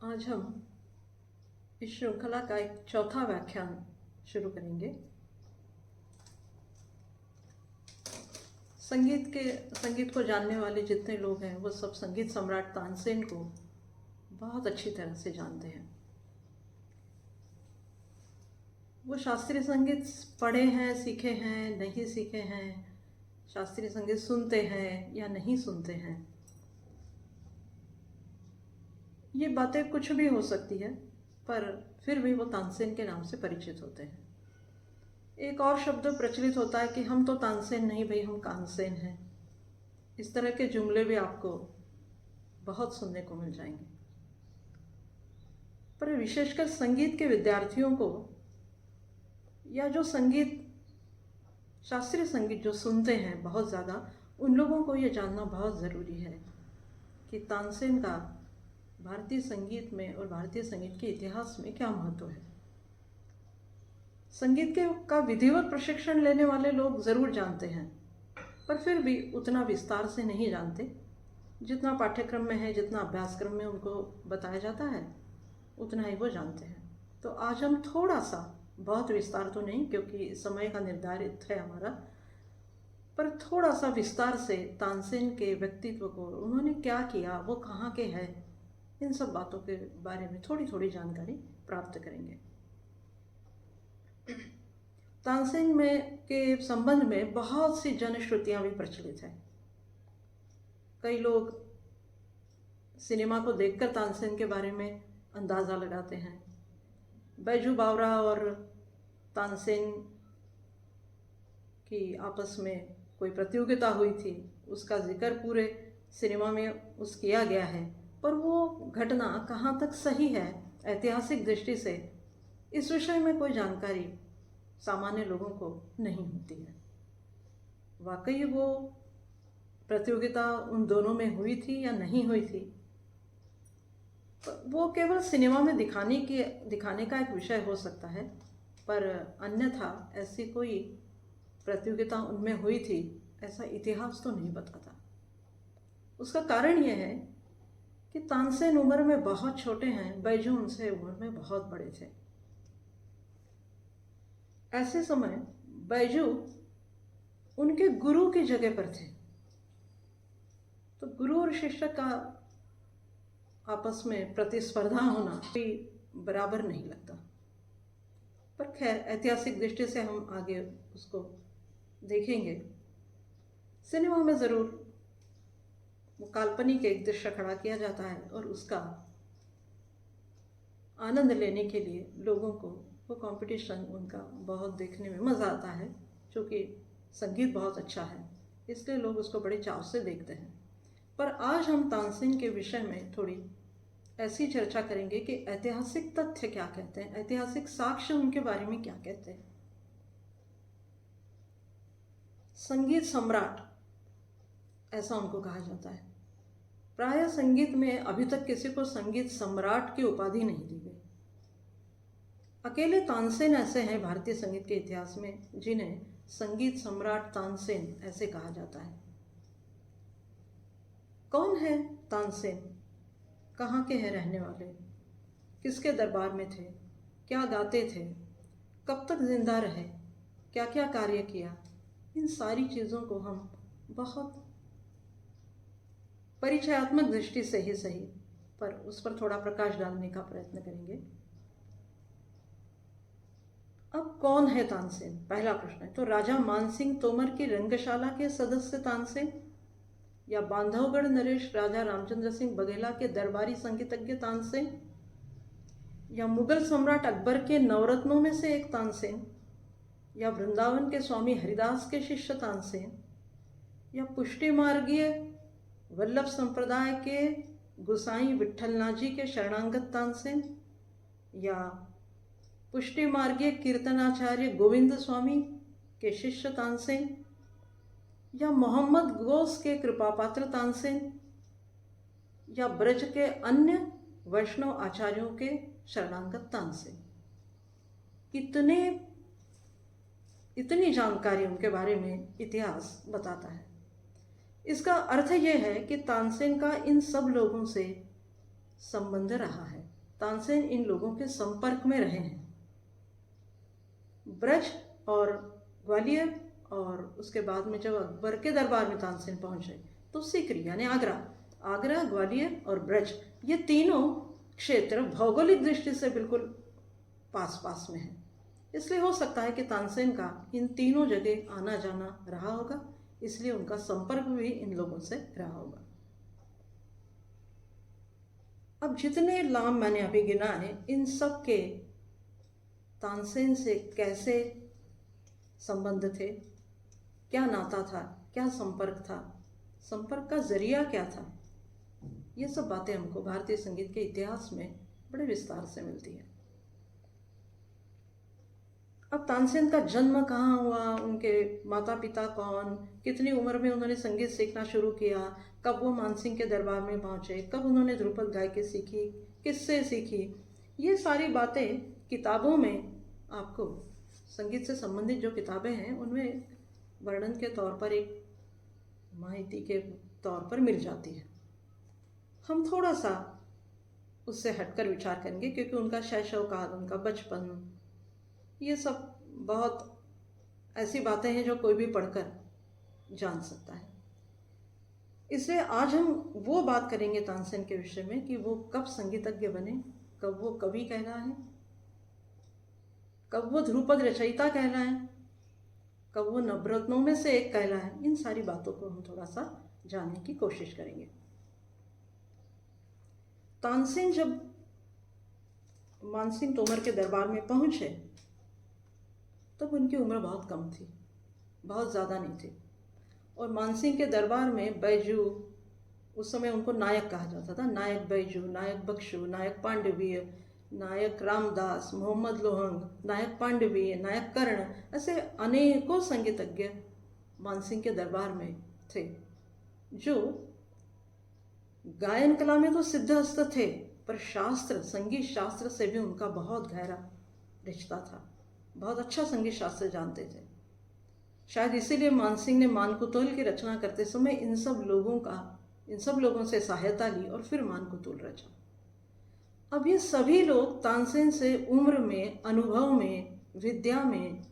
आज हम इस श्रृंखला का एक चौथा व्याख्यान शुरू करेंगे। संगीत को जानने वाले जितने लोग हैं वो सब संगीत सम्राट तानसेन को बहुत अच्छी तरह से जानते हैं। वो शास्त्रीय संगीत पढ़े हैं, सीखे हैं, नहीं सीखे हैं, शास्त्रीय संगीत सुनते हैं या नहीं सुनते हैं, ये बातें कुछ भी हो सकती है, पर फिर भी वो तानसेन के नाम से परिचित होते हैं। एक और शब्द प्रचलित होता है कि हम तो तानसेन नहीं भाई, हम कानसेन हैं। इस तरह के जुमले भी आपको बहुत सुनने को मिल जाएंगे। पर विशेषकर संगीत के विद्यार्थियों को या जो शास्त्रीय संगीत जो सुनते हैं बहुत ज़्यादा, उन लोगों को ये जानना बहुत ज़रूरी है कि तानसेन का भारतीय संगीत में और भारतीय संगीत के इतिहास में क्या महत्व है। संगीत का विधिवत प्रशिक्षण लेने वाले लोग ज़रूर जानते हैं, पर फिर भी उतना विस्तार से नहीं जानते। जितना पाठ्यक्रम में है, जितना अभ्यासक्रम में उनको बताया जाता है, उतना ही वो जानते हैं। तो आज हम थोड़ा सा, बहुत विस्तार तो नहीं क्योंकि समय का निर्धारित है हमारा, पर थोड़ा सा विस्तार से तानसेन के व्यक्तित्व को, उन्होंने क्या किया, वो कहाँ के हैं, इन सब बातों के बारे में थोड़ी थोड़ी जानकारी प्राप्त करेंगे। तानसेन के संबंध में बहुत सी जनश्रुतियाँ भी प्रचलित हैं। कई लोग सिनेमा को देखकर तानसेन के बारे में अंदाज़ा लगाते हैं। बैजू बावरा और तानसेन की आपस में कोई प्रतियोगिता हुई थी, उसका जिक्र पूरे सिनेमा में किया गया है, पर वो घटना कहाँ तक सही है ऐतिहासिक दृष्टि से, इस विषय में कोई जानकारी सामान्य लोगों को नहीं होती है। वाकई वो प्रतियोगिता उन दोनों में हुई थी या नहीं हुई थी, वो केवल सिनेमा में दिखाने का एक विषय हो सकता है, पर अन्यथा ऐसी कोई प्रतियोगिता उनमें हुई थी ऐसा इतिहास तो नहीं बताता। उसका कारण यह है कि तानसेन उम्र में बहुत छोटे हैं, बैजू उनसे उम्र में बहुत बड़े थे। ऐसे समय बैजू उनके गुरु की जगह पर थे, तो गुरु और शिष्य का आपस में प्रतिस्पर्धा होना कोई बराबर नहीं लगता। पर खैर, ऐतिहासिक दृष्टि से हम आगे उसको देखेंगे। सिनेमा में ज़रूर वो काल्पनिक एक दृश्य खड़ा किया जाता है और उसका आनंद लेने के लिए लोगों को वो कंपटीशन उनका बहुत देखने में मज़ा आता है। क्योंकि संगीत बहुत अच्छा है, इसलिए लोग उसको बड़े चाव से देखते हैं। पर आज हम तानसेन के विषय में थोड़ी ऐसी चर्चा करेंगे कि ऐतिहासिक तथ्य क्या कहते हैं, ऐतिहासिक साक्ष्य उनके बारे में क्या कहते हैं। संगीत सम्राट ऐसा उनको कहा जाता है। प्रायः संगीत में अभी तक किसी को संगीत सम्राट की उपाधि नहीं दी गई। अकेले तानसेन ऐसे हैं भारतीय संगीत के इतिहास में जिन्हें संगीत सम्राट तानसेन ऐसे कहा जाता है। कौन है तानसेन, कहाँ के हैं रहने वाले, किसके दरबार में थे, क्या गाते थे, कब तक जिंदा रहे, क्या क्या कार्य किया, इन सारी चीज़ों को हम बहुत परिचयात्मक दृष्टि से ही सही, पर उस पर थोड़ा प्रकाश डालने का प्रयत्न करेंगे। अब कौन है तानसेन, पहला प्रश्न है। तो राजा मानसिंह तोमर की रंगशाला के सदस्य तानसेन, या बांधवगढ़ नरेश राजा रामचंद्र सिंह बघेला के दरबारी संगीतज्ञ तानसेन, या मुगल सम्राट अकबर के नवरत्नों में से एक तानसेन, या वृंदावन के स्वामी हरिदास के शिष्य तानसेन, या पुष्टि मार्गीय वल्लभ संप्रदाय के गुसाई विठ्ठलनाथ जी के शरणांगत तानसेन, या पुष्टि मार्गीय कीर्तनाचार्य गोविंद स्वामी के शिष्य तानसेन, या मोहम्मद गौस के कृपापात्र तानसेन, या ब्रज के अन्य वैष्णव आचार्यों के शरणांगत तानसेन। इतनी जानकारी उनके बारे में इतिहास बताता है। इसका अर्थ यह है कि तानसेन का इन सब लोगों से संबंध रहा है। तानसेन इन लोगों के संपर्क में रहे हैं। ब्रज और ग्वालियर, और उसके बाद में जब अकबर के दरबार में तानसेन पहुंचे तो सीकरी यानी आगरा, ग्वालियर और ब्रज, ये तीनों क्षेत्र भौगोलिक दृष्टि से बिल्कुल पास पास में है। इसलिए हो सकता है कि तानसेन का इन तीनों जगह आना जाना रहा होगा, इसलिए उनका संपर्क भी इन लोगों से रहा होगा। अब जितने नाम मैंने अभी गिना है, इन सब के तानसेन से कैसे संबंध थे, क्या नाता था, क्या संपर्क था, संपर्क का जरिया क्या था, ये सब बातें हमको भारतीय संगीत के इतिहास में बड़े विस्तार से मिलती है। अब तानसेन का जन्म कहाँ हुआ, उनके माता पिता कौन, कितनी उम्र में उन्होंने संगीत सीखना शुरू किया, कब वो मानसिंह के दरबार में पहुँचे, कब उन्होंने ध्रुपद गायकी सीखी, किससे सीखी, ये सारी बातें किताबों में आपको, संगीत से संबंधित जो किताबें हैं उनमें वर्णन के तौर पर, एक माहिती के तौर पर मिल जाती है। हम थोड़ा सा उससे हटकर विचार करेंगे, क्योंकि उनका शैशव काल, उनका बचपन, ये सब बहुत ऐसी बातें हैं जो कोई भी पढ़कर जान सकता है। इसलिए आज हम वो बात करेंगे तानसेन के विषय में कि वो कब संगीतज्ञ बने, कब वो कवि कहलाए, कब वो ध्रुपद रचयिता कहलाए, कब वो नवरत्नों में से एक कहलाए। इन सारी बातों को हम थोड़ा सा जानने की कोशिश करेंगे। तानसेन जब मानसिंह तोमर के दरबार में पहुंचे तब उनकी उम्र बहुत कम थी, बहुत ज़्यादा नहीं थी। और मानसिंह के दरबार में बैजू, उस समय उनको नायक कहा जाता था, नायक बैजू, नायक बख्शू, नायक पांडवीय, नायक रामदास, मोहम्मद लोहंग, नायक पांडवीय, नायक कर्ण, ऐसे अनेकों संगीतज्ञ मानसिंह के दरबार में थे, जो गायन कला में तो सिद्धहस्त थे, पर शास्त्र, संगीत शास्त्र से भी उनका बहुत गहरा रिश्ता था, बहुत अच्छा संगीत शास्त्र जानते थे। शायद इसीलिए मानसिंह ने मानकुतोल की रचना करते समय इन सब लोगों से सहायता ली और फिर मानकुतोल रचा। अब ये सभी लोग तानसेन से उम्र में, अनुभव में, विद्या में,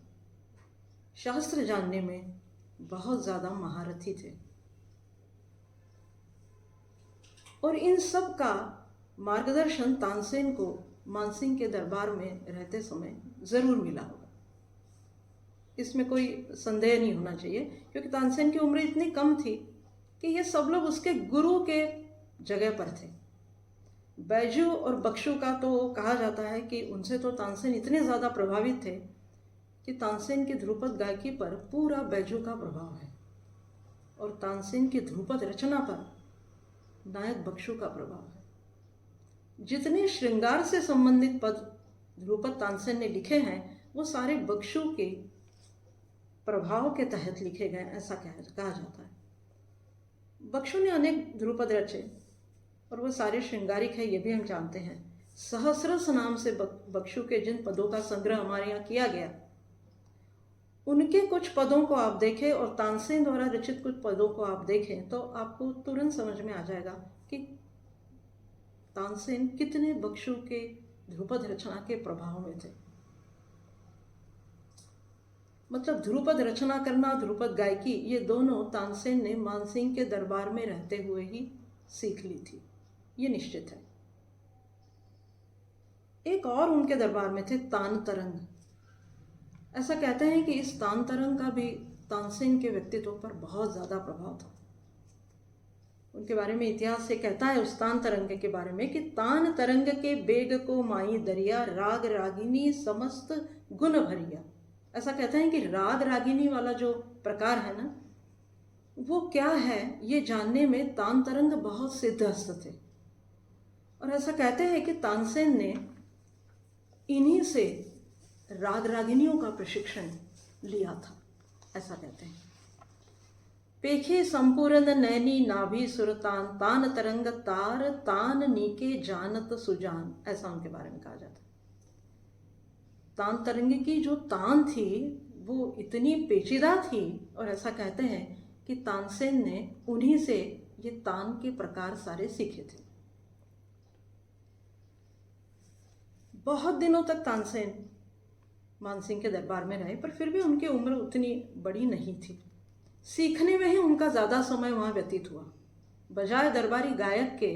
शास्त्र जानने में बहुत ज़्यादा महारथी थे, और इन सब का मार्गदर्शन तानसेन को मानसिंह के दरबार में रहते समय ज़रूर मिला होगा, इसमें कोई संदेह नहीं होना चाहिए, क्योंकि तानसेन की उम्र इतनी कम थी कि ये सब लोग उसके गुरु के जगह पर थे। बैजू और बख्शू का तो कहा जाता है कि उनसे तो तानसेन इतने ज़्यादा प्रभावित थे कि तानसेन की ध्रुपद गायकी पर पूरा बैजू का प्रभाव है, और तानसेन की ध्रुपद रचना पर नायक बख्शू का प्रभाव है। जितने श्रृंगार से संबंधित पद ध्रुपद तानसेन ने लिखे हैं वो सारे बख्शू के प्रभाव के तहत लिखे गए, ऐसा कहा जाता है। बख्शू ने अनेक ध्रुपद रचे और वो सारे श्रृंगारिक है, ये भी हम जानते हैं। सहस्रस नाम से बख्शू के जिन पदों का संग्रह हमारे यहाँ किया गया, उनके कुछ पदों को आप देखें और तानसेन द्वारा रचित कुछ पदों को आप देखें तो आपको तुरंत समझ में आ जाएगा कि तानसेन कितने बख्शू के ध्रुपद रचना के प्रभाव में थे। मतलब ध्रुपद रचना करना, ध्रुपद गायकी, ये दोनों तानसेन ने मानसिंह के दरबार में रहते हुए ही सीख ली थी, ये निश्चित है। एक और उनके दरबार में थे तान तरंग। ऐसा कहते हैं कि इस तान तरंग का भी तानसेन के व्यक्तित्व पर बहुत ज़्यादा प्रभाव था। उनके बारे में इतिहास से कहता है, उस तान तरंग के बारे में, कि तान तरंग के बेग को माई दरिया, राग रागिनी समस्त गुण भरिया। ऐसा कहते हैं कि राग रागिनी वाला जो प्रकार है ना, वो क्या है ये जानने में तान तरंग बहुत सिद्धहस्त थे। और ऐसा कहते हैं कि तानसेन ने इन्हीं से राग रागिनियों का प्रशिक्षण लिया था, ऐसा कहते हैं। पेखे संपूर्ण नैनी नाभि सुरतान, तान तरंग तार तान नीके जानत सुजान, ऐसा उनके बारे में कहा जाता है। तान तरंग की जो तान थी वो इतनी पेचीदा थी, और ऐसा कहते हैं कि तानसेन ने उन्हीं से ये तान के प्रकार सारे सीखे थे। बहुत दिनों तक तानसेन मानसिंह के दरबार में रहे, पर फिर भी उनकी उम्र उतनी बड़ी नहीं थी। सीखने में ही उनका ज़्यादा समय वहाँ व्यतीत हुआ। बजाय दरबारी गायक के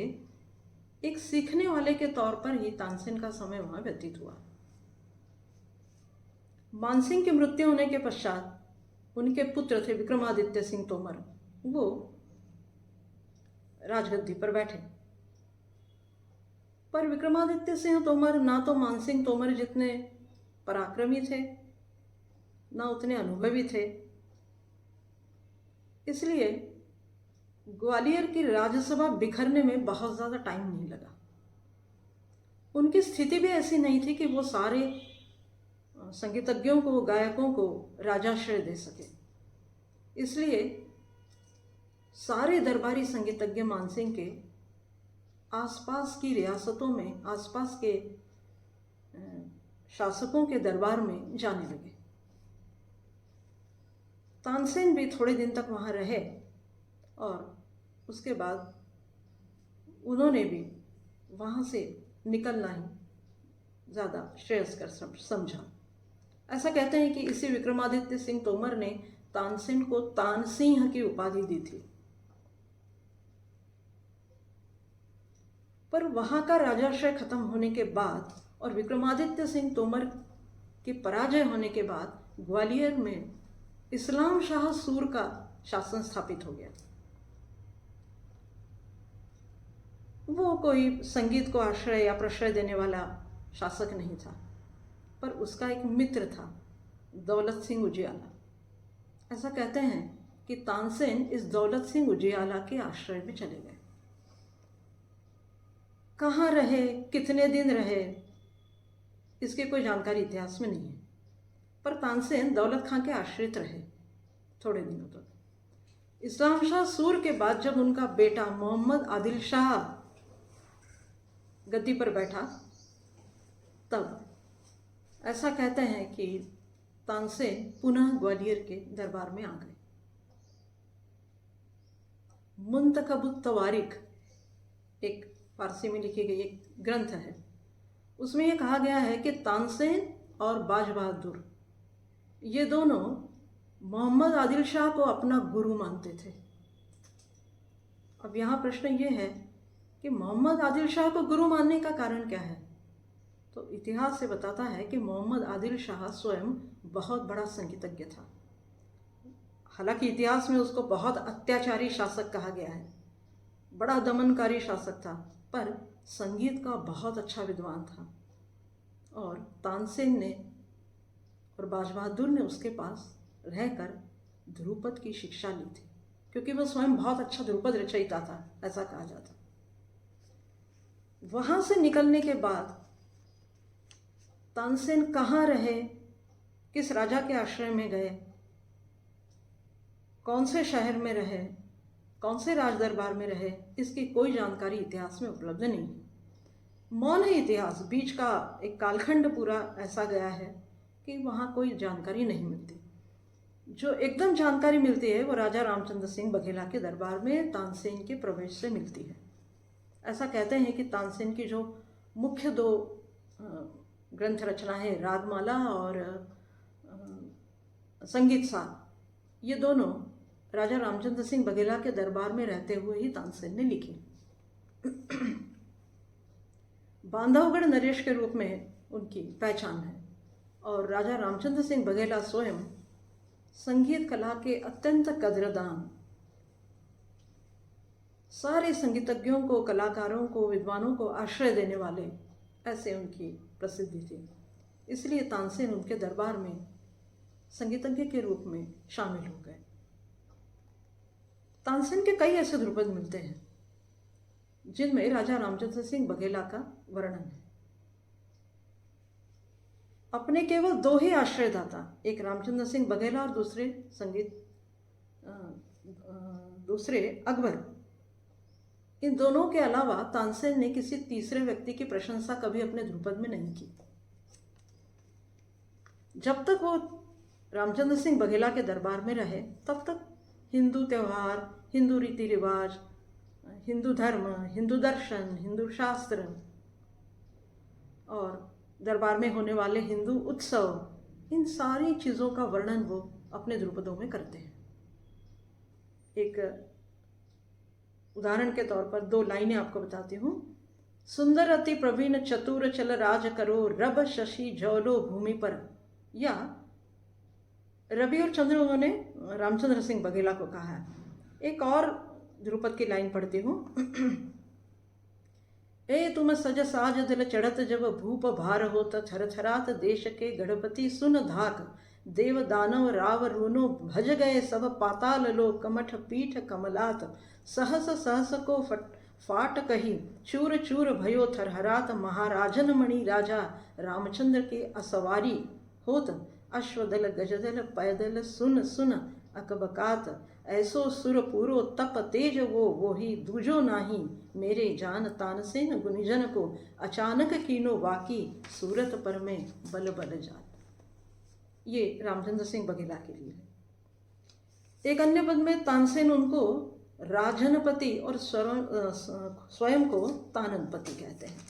एक सीखने वाले के तौर पर ही तानसेन का समय वहाँ व्यतीत हुआ। मानसिंह की मृत्यु होने के पश्चात उनके पुत्र थे विक्रमादित्य सिंह तोमर, वो राजगद्दी पर बैठे। पर विक्रमादित्य सिंह तोमर ना तो मानसिंह तोमर जितने पराक्रमी थे, ना उतने अनुभवी थे। इसलिए ग्वालियर की राज्यसभा बिखरने में बहुत ज़्यादा टाइम नहीं लगा। उनकी स्थिति भी ऐसी नहीं थी कि वो सारे संगीतज्ञों को, गायकों को राजाश्रय दे सके। इसलिए सारे दरबारी संगीतज्ञ मानसिंह के आसपास की रियासतों में, आसपास के शासकों के दरबार में जाने लगे। तानसेन भी थोड़े दिन तक वहाँ रहे और उसके बाद उन्होंने भी वहाँ से निकलना ही ज़्यादा श्रेयस्कर समझा। ऐसा कहते हैं कि इसी विक्रमादित्य सिंह तोमर ने तानसेन को तानसिंह की उपाधि दी थी। पर वहाँ का राजाश्रय खत्म होने के बाद और विक्रमादित्य सिंह तोमर की पराजय होने के बाद ग्वालियर में इस्लाम शाह सूर का शासन स्थापित हो गया। वो कोई संगीत को आश्रय या प्रश्रय देने वाला शासक नहीं था, पर उसका एक मित्र था, दौलत सिंह उजियाला। ऐसा कहते हैं कि तानसेन इस दौलत सिंह उजियाला के आश्रय में चले गए। कहाँ रहे, कितने दिन रहे, इसकी कोई जानकारी इतिहास में नहीं है, पर तानसेन दौलत खां के आश्रित रहे थोड़े दिनों तक। इस्लाम शाह सूर के बाद जब उनका बेटा मोहम्मद आदिल शाह गद्दी पर बैठा, तब ऐसा कहते हैं कि तानसेन पुनः ग्वालियर के दरबार में आ गए। मुंतखबुत तवारिख एक फारसी में लिखी गई एक ग्रंथ है, उसमें यह कहा गया है कि तानसेन और बाज बहादुर ये दोनों मोहम्मद आदिल शाह को अपना गुरु मानते थे। अब यहाँ प्रश्न ये है कि मोहम्मद आदिल शाह को गुरु मानने का कारण क्या है? तो इतिहास से बताता है कि मोहम्मद आदिल शाह स्वयं बहुत बड़ा संगीतज्ञ था। हालांकि इतिहास में उसको बहुत अत्याचारी शासक कहा गया है, बड़ा दमनकारी शासक था, पर संगीत का बहुत अच्छा विद्वान था। और तानसेन ने और बाज बहादुर ने उसके पास रहकर ध्रुपद की शिक्षा ली थी, क्योंकि वह स्वयं बहुत अच्छा ध्रुपद रचयिता था, ऐसा कहा जाता। वहाँ से निकलने के बाद तानसेन कहाँ रहे, किस राजा के आश्रय में गए, कौन से शहर में रहे, कौन से राज दरबार में रहे, इसकी कोई जानकारी इतिहास में उपलब्ध नहीं है। मौन है इतिहास, बीच का एक कालखंड पूरा ऐसा गया है कि वहाँ कोई जानकारी नहीं मिलती। जो एकदम जानकारी मिलती है वो राजा रामचंद्र सिंह बघेला के दरबार में तानसेन के प्रवेश से मिलती है। ऐसा कहते हैं कि तानसेन की जो मुख्य दो ग्रंथ रचना है, रागमाला और संगीत सार, ये दोनों राजा रामचंद्र सिंह बघेला के दरबार में रहते हुए ही तानसेन ने लिखी। बांधवगढ़ नरेश के रूप में उनकी पहचान है और राजा रामचंद्र सिंह बघेला स्वयं संगीत कला के अत्यंत कदरदान, सारे संगीतज्ञों को, कलाकारों को, विद्वानों को आश्रय देने वाले, ऐसे उनकी प्रसिद्धि थी। इसलिए तानसेन उनके दरबार में संगीतज्ञ के रूप में शामिल हो गए। तानसेन के कई ऐसे ध्रुपद मिलते हैं जिनमें राजा रामचंद्र सिंह बघेला का वर्णन है। अपने केवल दो ही आश्रयदाता, एक रामचंद्र सिंह बघेला और दूसरे अकबर, इन दोनों के अलावा तानसेन ने किसी तीसरे व्यक्ति की प्रशंसा कभी अपने ध्रुपद में नहीं की। जब तक वो रामचंद्र सिंह बघेला के दरबार में रहे, तब तक हिंदू त्यौहार, हिंदू रीति रिवाज, हिंदू धर्म, हिंदू दर्शन, हिंदू शास्त्र और दरबार में होने वाले हिंदू उत्सव, इन सारी चीज़ों का वर्णन वो अपने ध्रुपदों में करते हैं। एक उदाहरण के तौर पर 2 लाइनें आपको बताती हूँ। सुंदर अति प्रवीण चतुर चल राज करो, रब शशि जौलो भूमि पर। या रवि और चंद्र उन्होंने रामचंद्र सिंह बघेला को कहा है। एक और ध्रुपद की लाइन पढ़ती हूँ। ए तुम सज साज दिल चढ़त, जब भूप भार होत, थर थरात देश के गणपति सुन धाक। देव दानव राव रूनो भज गए सब, पाताल लो कमठ पीठ कमलात। सहस सहस को फाट कही, चूर चूर भयो थरहरात। महाराजन मणि राजा रामचंद्र के असवारी होत, अश्वदल गजदल पैदल सुन सुन अकबकात। ऐसो सुर पूरो तप तेज वो ही दूजो नाही, मेरे जान तानसेन गुनिजन को। अचानक कीनो वाकी, सूरत पर में बल बल जात। ये रामचंद्र सिंह बघेला के लिए है। एक अन्य पद में तानसेन उनको राजनपति और स्वयं को ताननपति कहते हैं।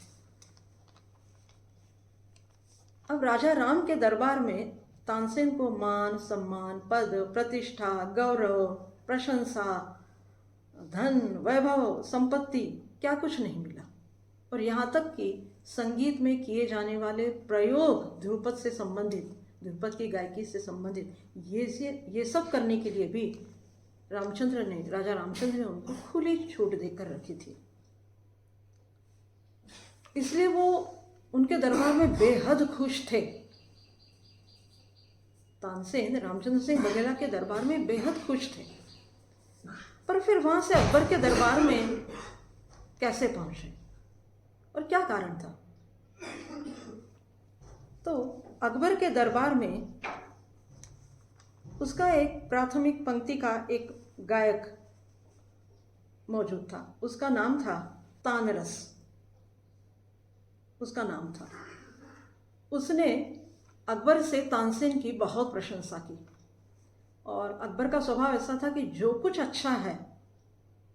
अब राजा राम के दरबार में तानसेन को मान सम्मान, पद, प्रतिष्ठा, गौरव, प्रशंसा, धन, वैभव, संपत्ति क्या कुछ नहीं मिला। और यहाँ तक कि संगीत में किए जाने वाले प्रयोग ध्रुपद से संबंधित, ध्रुपद की गायकी से संबंधित, ये सब करने के लिए भी राजा रामचंद्र ने उनको खुली छूट देकर रखी थी। इसलिए वो उनके दरबार में बेहद खुश थे। तानसेन रामचंद्र सिंह बघेला के दरबार में बेहद खुश थे। पर फिर वहां से अकबर के दरबार में कैसे पहुंचे और क्या कारण था? तो अकबर के दरबार में उसका एक प्राथमिक पंक्ति का एक गायक मौजूद था। उसका नाम था तानरस, उसका नाम था। उसने अकबर से तानसेन की बहुत प्रशंसा की और अकबर का स्वभाव ऐसा था कि जो कुछ अच्छा है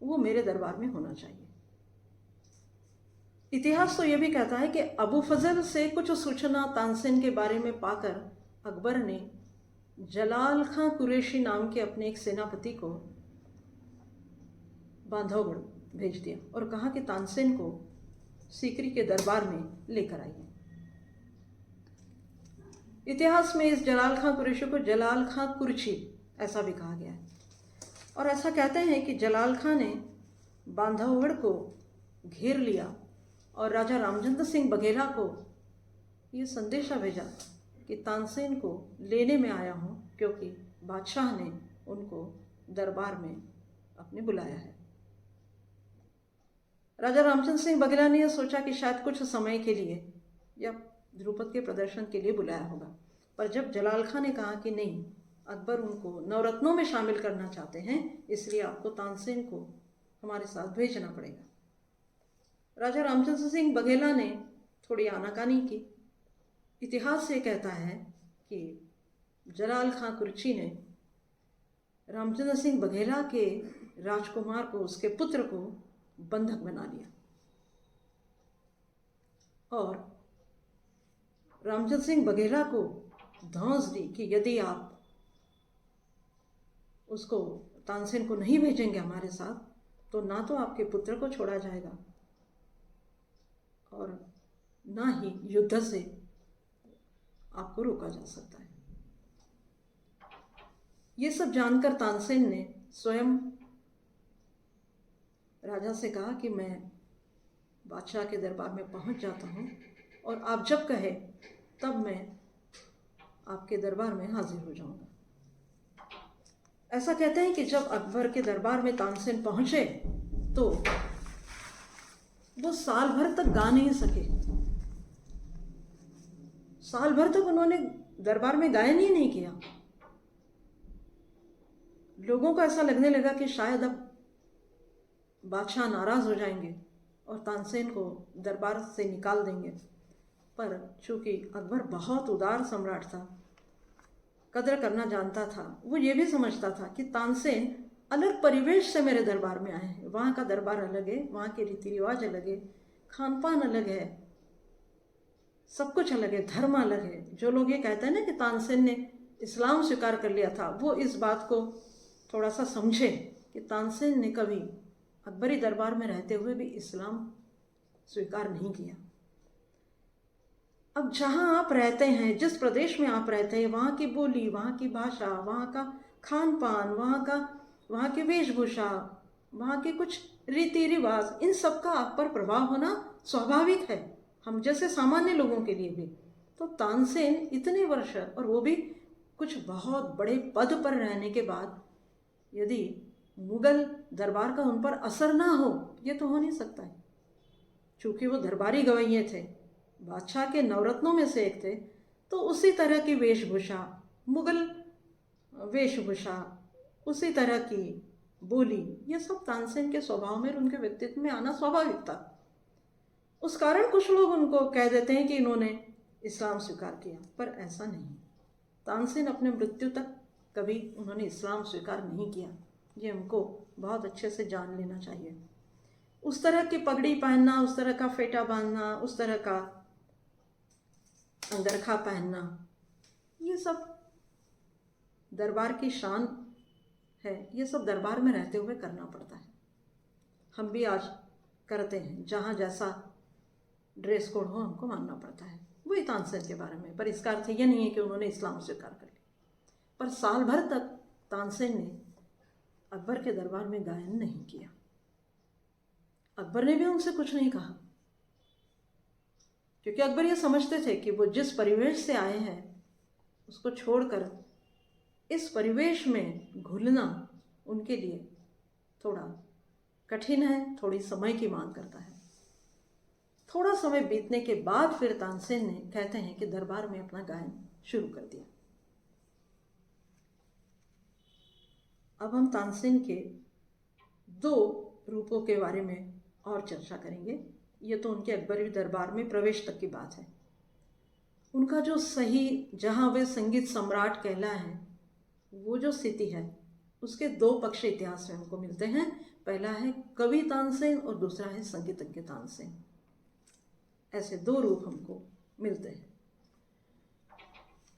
वो मेरे दरबार में होना चाहिए। इतिहास तो यह भी कहता है कि अबू फजल से कुछ सूचना तानसेन के बारे में पाकर अकबर ने जलाल खां कुरैशी नाम के अपने एक सेनापति को बांधवगढ़ भेज दिया और कहा कि तानसेन को सीकरी के दरबार में लेकर आइए। इतिहास में इस जलाल खां कुरैशी को जलाल खां कुर्ची ऐसा भी कहा गया है। और ऐसा कहते हैं कि जलाल खां ने बांधवगढ़ को घेर लिया और राजा रामचंद्र सिंह बघेला को ये संदेशा भेजा कि तानसेन को लेने में आया हूँ, क्योंकि बादशाह ने उनको दरबार में अपने बुलाया है। राजा रामचंद्र सिंह बघेला ने यह सोचा कि शायद कुछ समय के लिए या ध्रुपद के प्रदर्शन के लिए बुलाया होगा, पर जब जलाल खां ने कहा कि नहीं, अकबर उनको नवरत्नों में शामिल करना चाहते हैं, इसलिए आपको तानसेन को हमारे साथ भेजना पड़ेगा। राजा रामचंद्र सिंह बघेला ने थोड़ी आनाकानी की। इतिहास से कहता है कि जलाल खां कुर्ची ने रामचंद्र सिंह बघेला के राजकुमार को, उसके पुत्र को बंधक बना लिया और रामचंद्र सिंह बघेला को धौंस दी कि यदि आप उसको, तानसेन को नहीं भेजेंगे हमारे साथ, तो ना तो आपके पुत्र को छोड़ा जाएगा और ना ही युद्ध से आपको रोका जा सकता है। ये सब जानकर तानसेन ने स्वयं राजा से कहा कि मैं बादशाह के दरबार में पहुंच जाता हूं और आप जब कहे तब मैं आपके दरबार में हाजिर हो जाऊंगा। ऐसा कहते हैं कि जब अकबर के दरबार में तानसेन पहुंचे तो वो साल भर तक गा नहीं सके। साल भर तक उन्होंने दरबार में गायन ही नहीं किया। लोगों को ऐसा लगने लगा कि शायद अब बादशाह नाराज हो जाएंगे और तानसेन को दरबार से निकाल देंगे। पर चूंकि अकबर बहुत उदार सम्राट था, कदर करना जानता था, वो ये भी समझता था कि तानसेन अलग परिवेश से मेरे दरबार में आए हैं। वहाँ का दरबार अलग है, वहाँ के रीति रिवाज अलग है, खान पान अलग है, सब कुछ अलग है, धर्म अलग है। जो लोग ये कहते हैं ना कि तानसेन ने इस्लाम स्वीकार कर लिया था, वो इस बात को थोड़ा सा समझे कि तानसेन ने कभी अकबरी दरबार में रहते हुए भी इस्लाम स्वीकार नहीं किया। अब जहाँ आप रहते हैं, जिस प्रदेश में आप रहते हैं, वहाँ की बोली, वहाँ की भाषा, वहाँ का खान पान, वहाँ की वेशभूषा, वहाँ के कुछ रीति रिवाज, इन सब का आप पर प्रभाव होना स्वाभाविक है, हम जैसे सामान्य लोगों के लिए भी। तो तानसेन इतने वर्ष, और वो भी कुछ बहुत बड़े पद पर रहने के बाद, यदि मुगल दरबार का उन पर असर ना हो, ये तो हो नहीं सकता है। चूँकि वो दरबारी गवैये थे, बादशाह के नवरत्नों में से एक थे, तो उसी तरह की वेशभूषा, मुगल वेशभूषा, उसी तरह की बोली, ये सब तानसेन के स्वभाव में, उनके व्यक्तित्व में आना स्वाभाविक था। उस कारण कुछ लोग उनको कह देते हैं कि इन्होंने इस्लाम स्वीकार किया, पर ऐसा नहीं। तानसेन अपने मृत्यु तक कभी उन्होंने इस्लाम स्वीकार नहीं किया, ये हमको बहुत अच्छे से जान लेना चाहिए। उस तरह की पगड़ी पहनना, उस तरह का फेटा बांधना, उस तरह का अंगरखा पहनना, ये सब दरबार की शान है, ये सब दरबार में रहते हुए करना पड़ता है। हम भी आज करते हैं, जहाँ जैसा ड्रेस कोड हो हमको मानना पड़ता है। वही तानसेन के बारे में, पर इसका अर्थ ये नहीं है कि उन्होंने इस्लाम स्वीकार कर लिया। पर साल भर तक तानसेन ने अकबर के दरबार में गायन नहीं किया। अकबर ने भी उनसे कुछ नहीं कहा, क्योंकि अकबर ये समझते थे कि वो जिस परिवेश से आए हैं उसको छोड़कर इस परिवेश में घुलना उनके लिए थोड़ा कठिन है, थोड़ी समय की मांग करता है। थोड़ा समय बीतने के बाद फिर तानसेन ने, कहते हैं कि दरबार में अपना गायन शुरू कर दिया। अब हम तानसेन के 2 रूपों के बारे में और चर्चा करेंगे। ये तो उनके अकबरी दरबार में प्रवेश तक की बात है। उनका जो सही, जहाँ वे संगीत सम्राट कहलाए हैं, वो जो स्थिति है, उसके 2 पक्ष इतिहास में हमको मिलते हैं। पहला है कवि तानसेन और दूसरा है संगीतज्ञ तानसेन। ऐसे 2 रूप हमको मिलते हैं।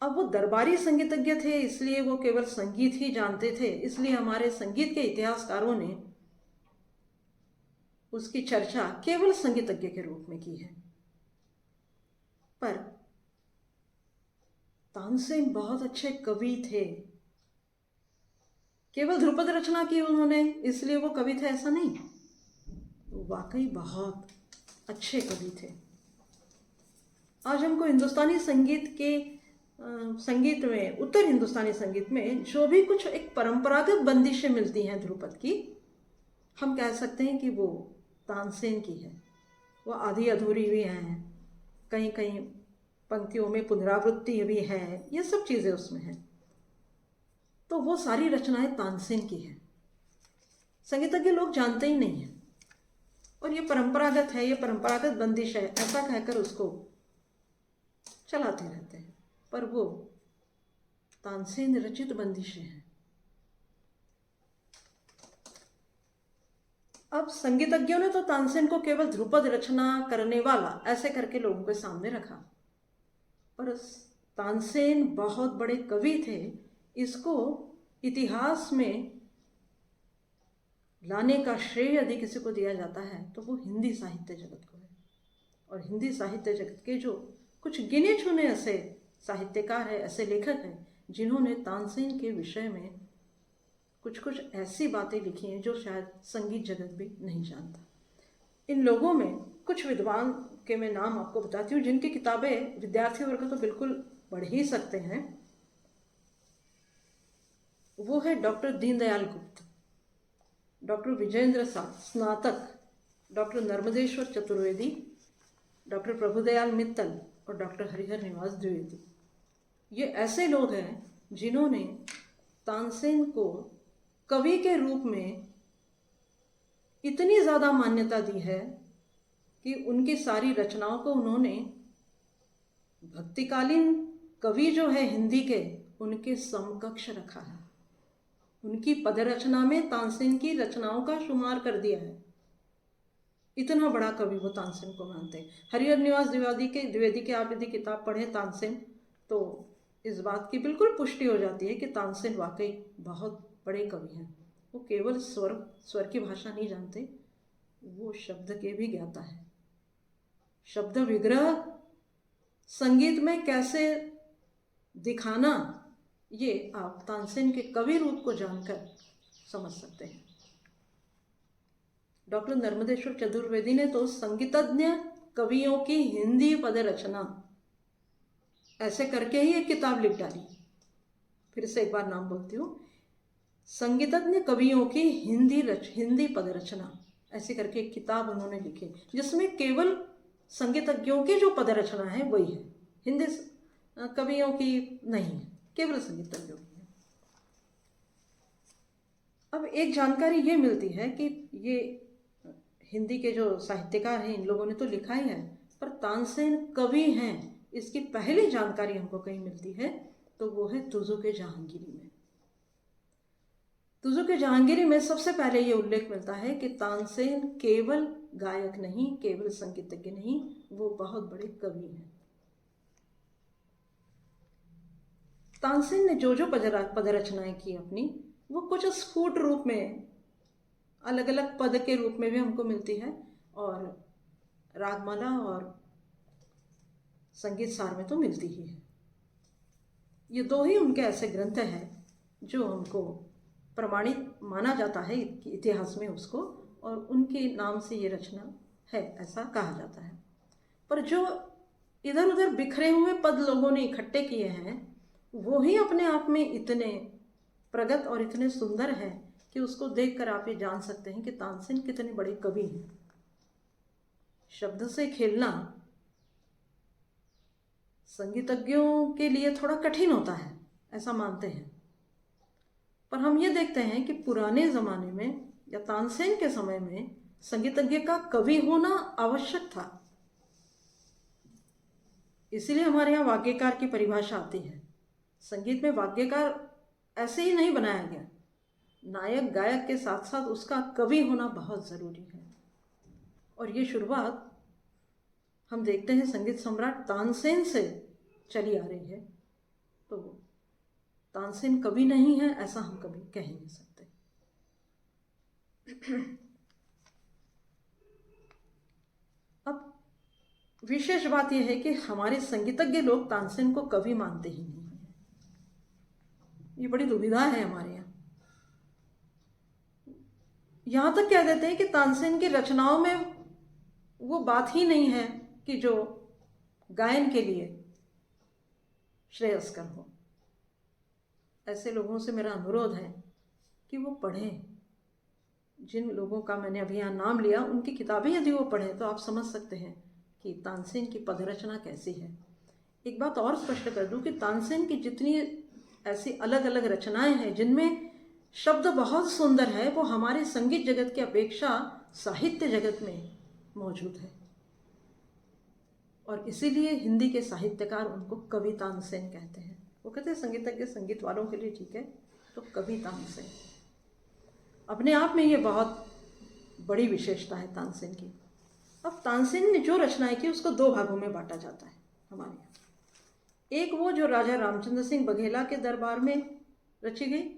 अब वो दरबारी संगीतज्ञ थे, इसलिए वो केवल संगीत ही जानते थे, इसलिए हमारे संगीत के इतिहासकारों ने उसकी चर्चा केवल संगीतज्ञ के रूप में की है। पर तानसेन बहुत अच्छे कवि थे। केवल ध्रुपद रचना की उन्होंने, इसलिए वो कवि थे ऐसा नहीं, वो वाकई बहुत अच्छे कवि थे। आज हमको हिंदुस्तानी संगीत के संगीत में, उत्तर हिंदुस्तानी संगीत में जो भी कुछ एक परंपरागत बंदिशें मिलती हैं ध्रुपद की, हम कह सकते हैं कि वो तानसेन की है। वो आधी अधूरी भी हैं, कहीं कहीं पंक्तियों में पुनरावृत्ति भी है, ये सब चीज़ें उसमें हैं। तो वो सारी रचनाएं तानसेन की हैं। संगीतज्ञ लोग जानते ही नहीं हैं, और ये परंपरागत है, ये परंपरागत बंदिश है, ऐसा कहकर उसको चलाते रहते हैं। पर वो तानसेन रचित बंदिशें हैं। अब संगीतज्ञों ने तो तानसेन को केवल ध्रुपद रचना करने वाला ऐसे करके लोगों के सामने रखा, पर तानसेन बहुत बड़े कवि थे, इसको इतिहास में लाने का श्रेय यदि किसी को दिया जाता है तो वो हिंदी साहित्य जगत को है। और हिंदी साहित्य जगत के जो कुछ गिने चुने ऐसे साहित्यकार हैं, ऐसे लेखक हैं, जिन्होंने तानसेन के विषय में कुछ कुछ ऐसी बातें लिखी हैं जो शायद संगीत जगत भी नहीं जानता। इन लोगों में कुछ विद्वान के मैं नाम आपको बताती हूँ, जिनकी किताबें विद्यार्थी वर्ग तो बिल्कुल पढ़ ही सकते हैं। वो है डॉक्टर दीनदयाल गुप्त, डॉक्टर विजयेंद्र स्नातक, डॉक्टर नर्मदेश्वर चतुर्वेदी, डॉक्टर प्रभुदयाल मित्तल और डॉक्टर हरिहर निवास द्विवेदी। ये ऐसे लोग हैं जिन्होंने तानसेन को कवि के रूप में इतनी ज़्यादा मान्यता दी है कि उनकी सारी रचनाओं को उन्होंने भक्तिकालीन कवि जो है हिंदी के, उनके समकक्ष रखा है। उनकी पद रचना में तानसेन की रचनाओं का शुमार कर दिया है। इतना बड़ा कवि वो तानसेन को मानते हैं। हरिहर निवास द्विवेदी के आप यदि किताब पढ़ें तानसेन, तो इस बात की बिल्कुल पुष्टि हो जाती है कि तानसेन वाकई बहुत बड़े कवि हैं। वो केवल स्वर की भाषा नहीं जानते, वो शब्द के भी ज्ञाता है। शब्द विग्रह संगीत में कैसे दिखाना, ये आप तानसेन के कवि रूप को जानकर समझ सकते हैं। डॉक्टर नर्मदेश्वर चतुर्वेदी ने तो संगीतज्ञ कवियों की हिंदी पद रचना ऐसे करके ही एक किताब लिख डाली। फिर से एक बार नाम बोलती हूँ, संगीतज्ञ कवियों की हिंदी पद रचना ऐसे करके एक किताब उन्होंने लिखी, जिसमें केवल संगीतज्ञों की जो पद रचना है वही है, हिंदी कवियों की नहीं है, केवल संगीतज्ञों की है। अब एक जानकारी ये मिलती है कि ये हिंदी के जो साहित्यकार हैं इन लोगों ने तो लिखा ही है, पर तानसेन कवि हैं इसकी पहली जानकारी हमको कहीं मिलती है तो वो है तुज़ुक-ए जहांगीरी में। तुज़ुक-ए जहांगीरी में सबसे पहले ये उल्लेख मिलता है कि तानसेन केवल गायक नहीं, केवल संगीतज्ञ नहीं, वो बहुत बड़े कवि हैं। तानसेन ने जो जो पद रचनाएं की अपनी, वो कुछ स्फुट रूप में, अलग अलग पद के रूप में भी हमको मिलती है, और रागमाला और संगीत सार में तो मिलती ही है। ये दो ही उनके ऐसे ग्रंथ हैं जो हमको प्रमाणित माना जाता है इतिहास में उसको, और उनके नाम से ये रचना है ऐसा कहा जाता है। पर जो इधर उधर बिखरे हुए पद लोगों ने इकट्ठे किए हैं वो ही अपने आप में इतने प्रगत और इतने सुंदर हैं कि उसको देखकर आप ये जान सकते हैं कि तानसेन कितने बड़े कवि हैं। शब्द से खेलना संगीतज्ञों के लिए थोड़ा कठिन होता है ऐसा मानते हैं, पर हम ये देखते हैं कि पुराने ज़माने में या तानसेन के समय में संगीतज्ञ का कवि होना आवश्यक था। इसीलिए हमारे यहाँ वाग्यकार की परिभाषा आती है। संगीत में वाग्यकार ऐसे ही नहीं बनाया गया, नायक गायक के साथ साथ उसका कवि होना बहुत ज़रूरी है। और ये शुरुआत हम देखते हैं संगीत सम्राट तानसेन से चली आ रही है, तो तानसेन कवि नहीं है ऐसा हम कभी कह ही नहीं सकते। अब विशेष बात यह है कि हमारे संगीतज्ञ लोग तानसेन को कवि मानते ही नहीं हैं। ये बड़ी दुविधा है हमारे यहाँ। यहाँ तक कह देते हैं कि तानसेन की रचनाओं में वो बात ही नहीं है कि जो गायन के लिए श्रेयस्कर हो। ऐसे लोगों से मेरा अनुरोध है कि वो पढ़ें। जिन लोगों का मैंने अभी यहाँ नाम लिया उनकी किताबें यदि वो पढ़ें तो आप समझ सकते हैं कि तानसेन की पदरचना कैसी है। एक बात और स्पष्ट कर दूं कि तानसेन की जितनी ऐसी अलग अलग रचनाएं हैं जिनमें शब्द बहुत सुंदर है, वो हमारे संगीत जगत की अपेक्षा साहित्य जगत में मौजूद है, और इसीलिए हिंदी के साहित्यकार उनको कवि तानसेन कहते हैं। वो कहते हैं संगीतज्ञ संगीत वालों के लिए ठीक है, तो कवि तानसेन अपने आप में ये बहुत बड़ी विशेषता है तानसेन की। अब तानसेन ने जो रचनाएं की उसको दो भागों में बांटा जाता है हमारे यहाँ। एक वो जो राजा रामचंद्र सिंह बघेला के दरबार में रची गई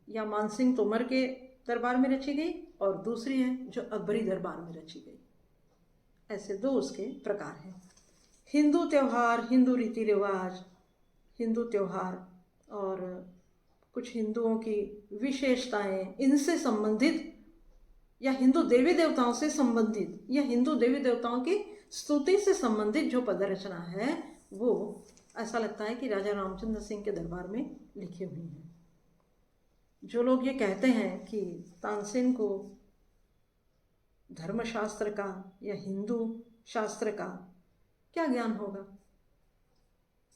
या मानसिंह तोमर के दरबार में रची गई, और दूसरी है जो अकबरी दरबार में रची गई। ऐसे दो उसके प्रकार हैं। हिंदू त्यौहार, हिंदू रीति रिवाज, हिंदू त्यौहार और कुछ हिंदुओं की विशेषताएं, इनसे संबंधित या हिंदू देवी देवताओं से संबंधित या हिंदू देवी देवताओं की स्तुति से संबंधित जो पद रचना है वो ऐसा लगता है कि राजा रामचंद्र सिंह के दरबार में लिखी हुई है। जो लोग ये कहते हैं कि तानसेन को धर्मशास्त्र का या हिंदू शास्त्र का क्या ज्ञान होगा,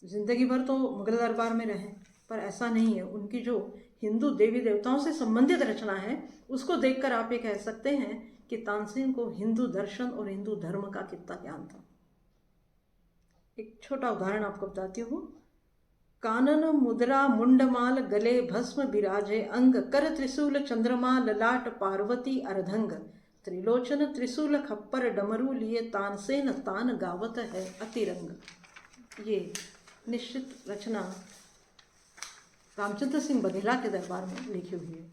जिंदगी भर तो मुगल दरबार में रहे, पर ऐसा नहीं है। उनकी जो हिंदू देवी देवताओं से संबंधित रचना है उसको देखकर आप ये कह सकते हैं कि तानसेन को हिंदू दर्शन और हिंदू धर्म का कितना ज्ञान था। एक छोटा उदाहरण आपको बताती हूँ। कानन मुद्रा मुंडमाल गले भस्म बिराजे अंग, कर त्रिशूल चंद्रमा ललाट पार्वती अर्धंग, त्रिलोचन त्रिशूल खप्पर डमरू लिए तानसेन तान गावत है अतिरंग। ये निश्चित रचना रामचंद्र सिंह बघेला के दरबार में लिखी हुई है।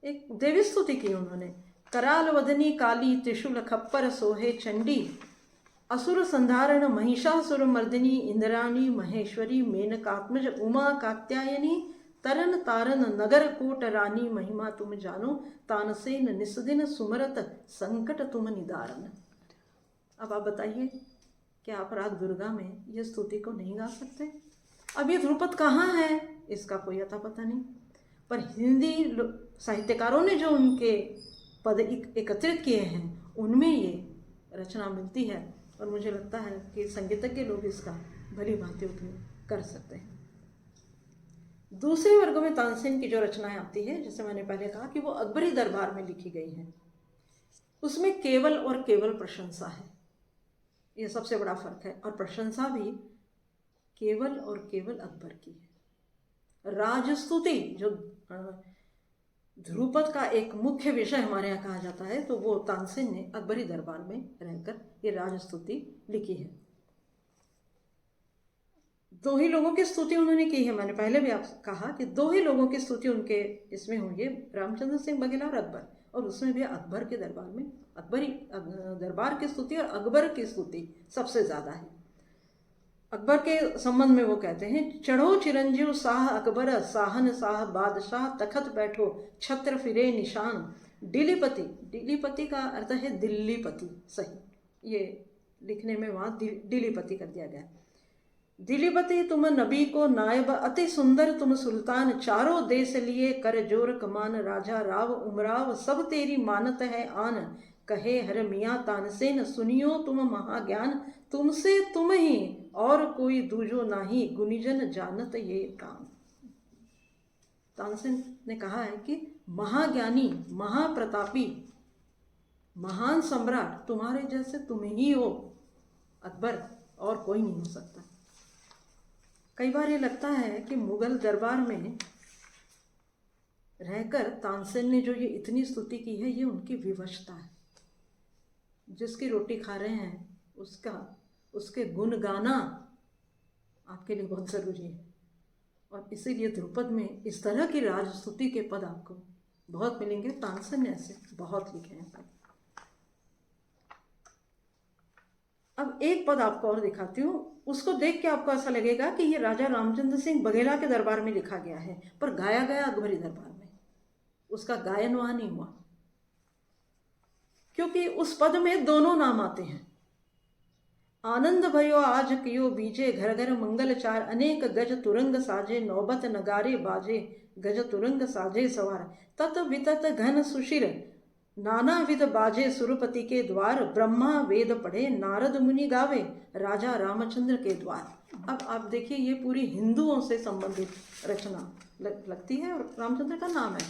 एक देवी स्तुति की उन्होंने। कराल वदनी काली त्रिशूल खप्पर सोहे चंडी, असुर संधारण महिषासुर मर्दिनी इंद्राणी महेश्वरी मेनकात्मज उमा कात्यायनी, तरन तारन नगर कोट रानी महिमा तुम जानो, तानसेन निस्दिन सुमरत संकट तुम निदारन। अब आप बताइए, क्या आप राग दुर्गा में ये स्तुति को नहीं गा सकते? अब ये ध्रुपद कहाँ है इसका कोई अता पता नहीं, पर हिंदी साहित्यकारों ने जो उनके पद एकत्रित किए हैं उनमें ये रचना मिलती है, और मुझे लगता है कि संगीतज्ञ लोग इसका भली भांति उपयोग कर सकते हैं। दूसरे वर्ग में तानसेन की जो रचनाएं आती है, जैसे मैंने पहले कहा कि वो अकबरी दरबार में लिखी गई हैं, उसमें केवल और केवल प्रशंसा है। ये सबसे बड़ा फर्क है, और प्रशंसा भी केवल और केवल अकबर की है। राजस्तुति जो ध्रुपद का एक मुख्य विषय हमारे यहाँ कहा जाता है, तो वो तानसेन ने अकबरी दरबार में रहकर ये राजस्तुति लिखी है। दो ही लोगों की स्तुति उन्होंने की है। मैंने पहले भी आप कहा कि दो ही लोगों की स्तुति उनके इसमें हुई है, रामचंद्र सिंह बघेला और अकबर, और उसमें भी अकबर के दरबार में अकबरी दरबार की स्तुति और अकबर की स्तुति सबसे ज़्यादा है। अकबर के संबंध में वो कहते हैं, चढ़ो चिरंजीव शाह अकबर, साहन शाह बादशाह, तखत बैठो छत्र फिरे निशान, डिलीपति। डिलीपति का अर्थ है दिल्लीपति, सही, ये लिखने में वहाँ डिलीपति कर दिया गया। दिलीपति तुम नबी को नायब, अति सुंदर तुम सुल्तान, चारों देश लिए कर जोर कमान, राजा राव उमराव सब तेरी मानत है आन, कहे हर मियाँ तानसेन सुनियो तुम महाज्ञान, तुमसे तुम ही और कोई दूजो नाही, गुनीजन जानत ये प्राण। तानसेन ने कहा है कि महाज्ञानी, महाप्रतापी, महान सम्राट तुम्हारे जैसे तुम ही हो अकबर, और कोई नहीं हो सकता। कई बार ये लगता है कि मुगल दरबार में रहकर तानसेन ने जो ये इतनी स्तुति की है, ये उनकी विवशता है। जिसकी रोटी खा रहे हैं उसके गुण गाना आपके लिए बहुत ज़रूरी है, और इसीलिए ध्रुपद में इस तरह की राजस्तुति के पद आपको बहुत मिलेंगे। तानसेन ने ऐसे बहुत लिखे हैं पद। अब एक पद आपको और दिखाती हूँ, उसको देख के आपको ऐसा लगेगा कि ये राजा रामचंद्र सिंह बघेला के दरबार में लिखा गया है, पर गाया गया अकबरी दरबार में। उसका गायन वहाँ नहीं हुआ, क्योंकि उस पद में दोनों नाम आते हैं। आनंद भयो आज कियो बीजे, घर घर मंगल चार, अनेक गज तुरंग साजे, नौबत नगारे बाजे, गज तुरंग साजे सवार, तत वितत घन सुशिर, नाना विध बाजे सुरपति के द्वार, ब्रह्मा वेद पढ़े नारद मुनि गावे, राजा रामचंद्र के द्वार। अब आप देखिए, ये पूरी हिंदुओं से संबंधित रचना लगती है और रामचंद्र का नाम है,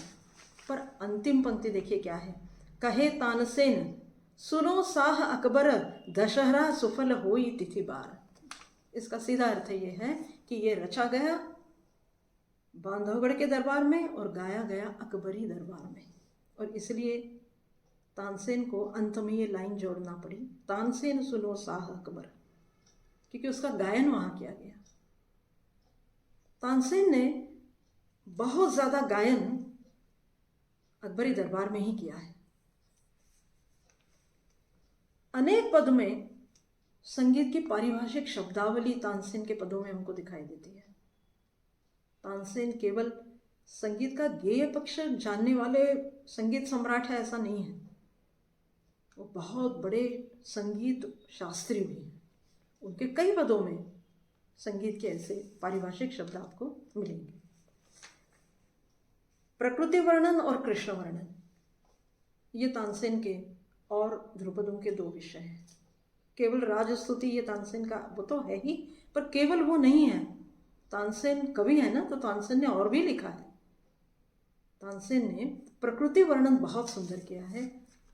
पर अंतिम पंक्ति देखिए क्या है। कहे तानसेन सुनो शाह अकबर, दशहरा सुफल होई तिथि बार। इसका सीधा अर्थ ये है कि ये रचा गया बांधवगढ़ के दरबार में और गाया गया अकबरी दरबार में, और इसलिए तानसेन को अंत में ये लाइन जोड़ना पड़ी, तानसेन सुनो शाह अकबर, क्योंकि उसका गायन वहाँ किया गया। तानसेन ने बहुत ज़्यादा गायन अकबरी दरबार में ही किया है। अनेक पद में संगीत की पारिभाषिक शब्दावली तानसेन के पदों में हमको दिखाई देती है। तानसेन केवल संगीत का गेय पक्ष जानने वाले संगीत सम्राट है ऐसा नहीं है, वो बहुत बड़े संगीत शास्त्री भी हैं। उनके कई पदों में संगीत के ऐसे पारिभाषिक शब्द आपको मिलेंगे। प्रकृति वर्णन और कृष्ण वर्णन, ये तानसेन के और ध्रुपदों के दो विषय हैं। केवल राजस्तुति ये तानसेन का वो तो है ही, पर केवल वो नहीं है। तानसेन कवि है ना, तो तानसेन ने और भी लिखा है। तानसेन ने प्रकृति वर्णन बहुत सुंदर किया है,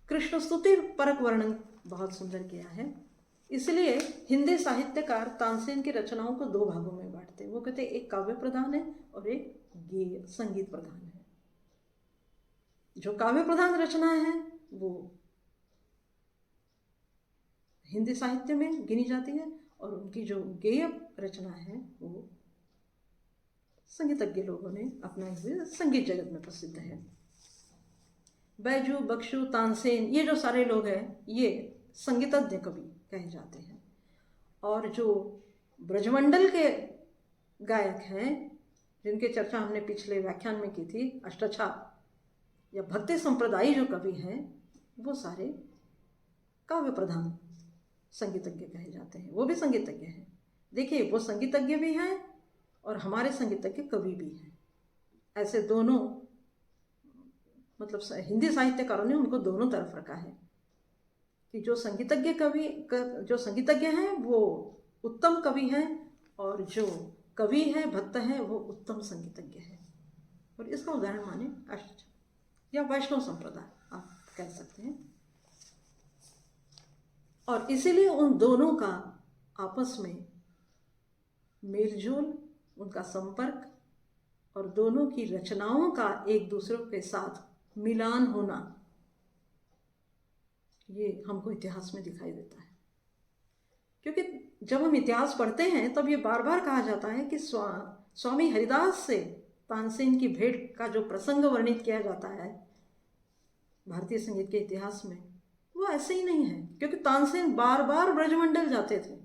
कृष्ण स्तुति परक वर्णन बहुत सुंदर किया है। इसलिए हिंदी साहित्यकार तानसेन की रचनाओं को दो भागों में बांटते हैं। वो कहते हैं एक काव्य प्रधान है और एक गेय संगीत प्रधान है। जो काव्य प्रधान रचनाएं हैं वो हिंदी साहित्य में गिनी जाती है, और उनकी जो गेय रचना है वो संगीतज्ञ लोगों ने अपनाए हुए संगीत जगत में प्रसिद्ध है। बैजू, बख्शू, तानसेन, ये जो सारे लोग हैं ये संगीतज्ञ कवि कहे जाते हैं। और जो ब्रजमंडल के गायक हैं जिनकी चर्चा हमने पिछले व्याख्यान में की थी, अष्टछाप या भक्ति संप्रदायी जो कवि हैं, वो सारे काव्य प्रधान संगीतज्ञ कहे जाते हैं। वो भी संगीतज्ञ हैं। देखिए, वो संगीतज्ञ भी हैं और हमारे संगीतज्ञ कवि भी हैं। ऐसे दोनों, मतलब हिंदी साहित्यकारों ने उनको दोनों तरफ रखा है कि जो संगीतज्ञ हैं वो उत्तम कवि हैं, और जो कवि हैं, भक्त हैं, वो उत्तम संगीतज्ञ हैं। और इसका उदाहरण माने अष्टछाप या वैष्णव संप्रदाय आप कह सकते हैं। और इसीलिए उन दोनों का आपस में मेलजोल, उनका संपर्क और दोनों की रचनाओं का एक दूसरे के साथ मिलान होना, ये हमको इतिहास में दिखाई देता है। क्योंकि जब हम इतिहास पढ़ते हैं तब ये बार बार कहा जाता है कि स्वामी हरिदास से तानसेन की भेंट का जो प्रसंग वर्णित किया जाता है भारतीय संगीत के इतिहास में, वो ऐसे ही नहीं है। क्योंकि तानसेन बार बार ब्रजमंडल जाते थे,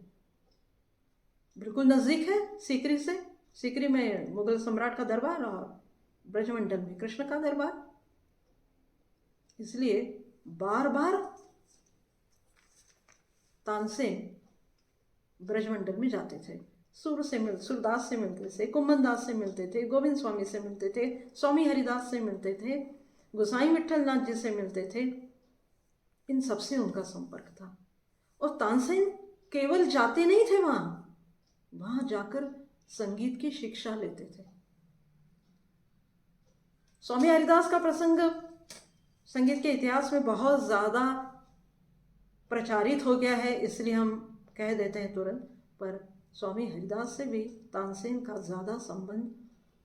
बिल्कुल नज़दीक है सीकरी से। सीकरी में मुगल सम्राट का दरबार और ब्रजमंडल में कृष्ण का दरबार, इसलिए बार बार तानसेन ब्रजमंडल में जाते थे। सूरदास से मिलते थे, कुम्भन दास से मिलते थे, गोविंद स्वामी से मिलते थे, स्वामी हरिदास से मिलते थे, गोसाई विट्ठलनाथ जी से मिलते थे। इन सबसे उनका संपर्क था। और तानसेन केवल जाते नहीं थे, वहां जाकर संगीत की शिक्षा लेते थे। स्वामी हरिदास का प्रसंग संगीत के इतिहास में बहुत ज़्यादा प्रचारित हो गया है, इसलिए हम कह देते हैं तुरंत। पर स्वामी हरिदास से भी तानसेन का ज़्यादा संबंध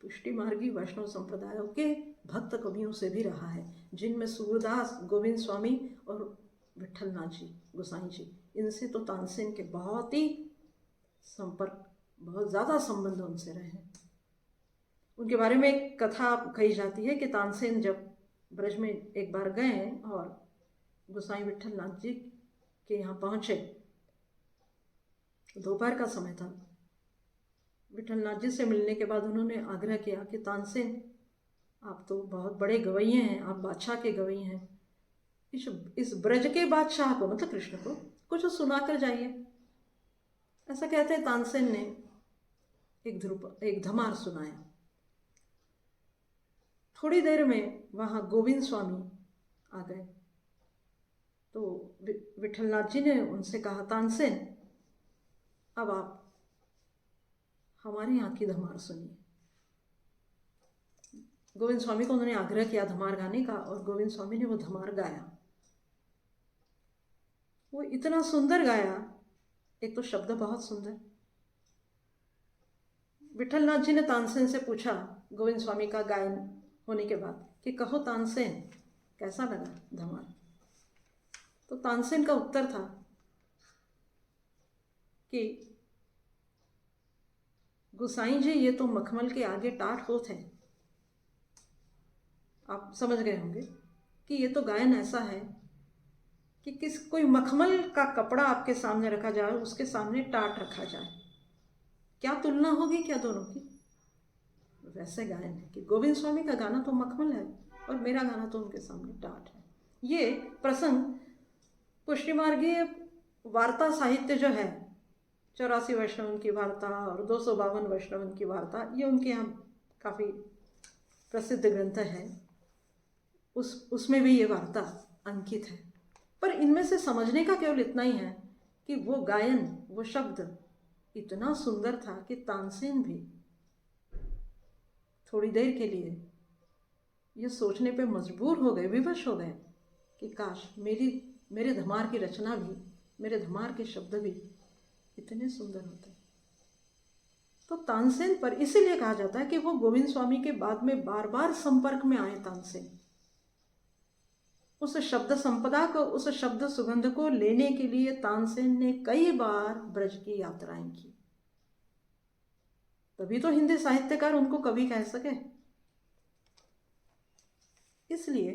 पुष्टि मार्गी वैष्णव संप्रदायों के भक्त कवियों से भी रहा है, जिनमें सूरदास, गोविंद स्वामी और विट्ठलनाथ जी, गोसाई जी, इनसे तो तानसेन के बहुत ही संपर्क, बहुत ज़्यादा संबंध उनसे रहे हैं। उनके बारे में एक कथा कही जाती है कि तानसेन जब ब्रज में एक बार गए और गोसाई विट्ठलनाथ जी के यहाँ पहुँचे, दोपहर का समय था। विट्ठलनाथ जी से मिलने के बाद उन्होंने आग्रह किया कि तानसेन, आप तो बहुत बड़े गवैये हैं, आप बादशाह के गवैये हैं, इस ब्रज के बादशाह को, मतलब कृष्ण को, कुछ सुना कर जाइए। ऐसा कहते तानसेन ने एक धमार सुनाया। थोड़ी देर में वहाँ गोविंद स्वामी आ गए। तो विट्ठलनाथ जी ने उनसे कहा, तानसेन, अब आप हमारे यहाँ की धमार सुनिए। गोविंद स्वामी को उन्होंने आग्रह किया धमार गाने का, और गोविंद स्वामी ने वो धमार गाया। वो इतना सुंदर गाया, एक तो शब्द बहुत सुंदर। विट्ठलनाथ जी ने तानसेन से पूछा गोविंद स्वामी का गायन होने के बाद कि कहो तानसेन, कैसा लगा धमार? तो तानसेन का उत्तर था कि गोसाई जी, ये तो मखमल के आगे टाट होत है। आप समझ गए होंगे कि ये तो गायन ऐसा है कि कोई मखमल का कपड़ा आपके सामने रखा जाए, उसके सामने टाट रखा जाए, क्या तुलना होगी क्या दोनों की? वैसे गायन है कि गोविंद स्वामी का गाना तो मखमल है और मेरा गाना तो उनके सामने टाट है। ये प्रसंग पुष्टि मार्गीय वार्ता साहित्य जो है, 84 वैष्णवन की वार्ता और 252 वैष्णवन की वार्ता, ये उनके यहाँ काफ़ी प्रसिद्ध ग्रंथ है। उसमें भी ये वार्ता अंकित है। पर इनमें से समझने का केवल इतना ही है कि वो गायन, वो शब्द इतना सुंदर था कि तानसेन भी थोड़ी देर के लिए ये सोचने पे मजबूर हो गए, विवश हो गए कि काश मेरे धमार की रचना भी, मेरे धमार के शब्द भी इतने सुंदर होते। तो तानसेन पर इसीलिए कहा जाता है कि वो गोविंद स्वामी के बाद में बार बार संपर्क में आए तानसेन। उस शब्द संपदा को, उस शब्द सुगंध को लेने के लिए तानसेन ने कई बार ब्रज की यात्राएं की। तभी तो हिंदी साहित्यकार उनको कवि कह सके। इसलिए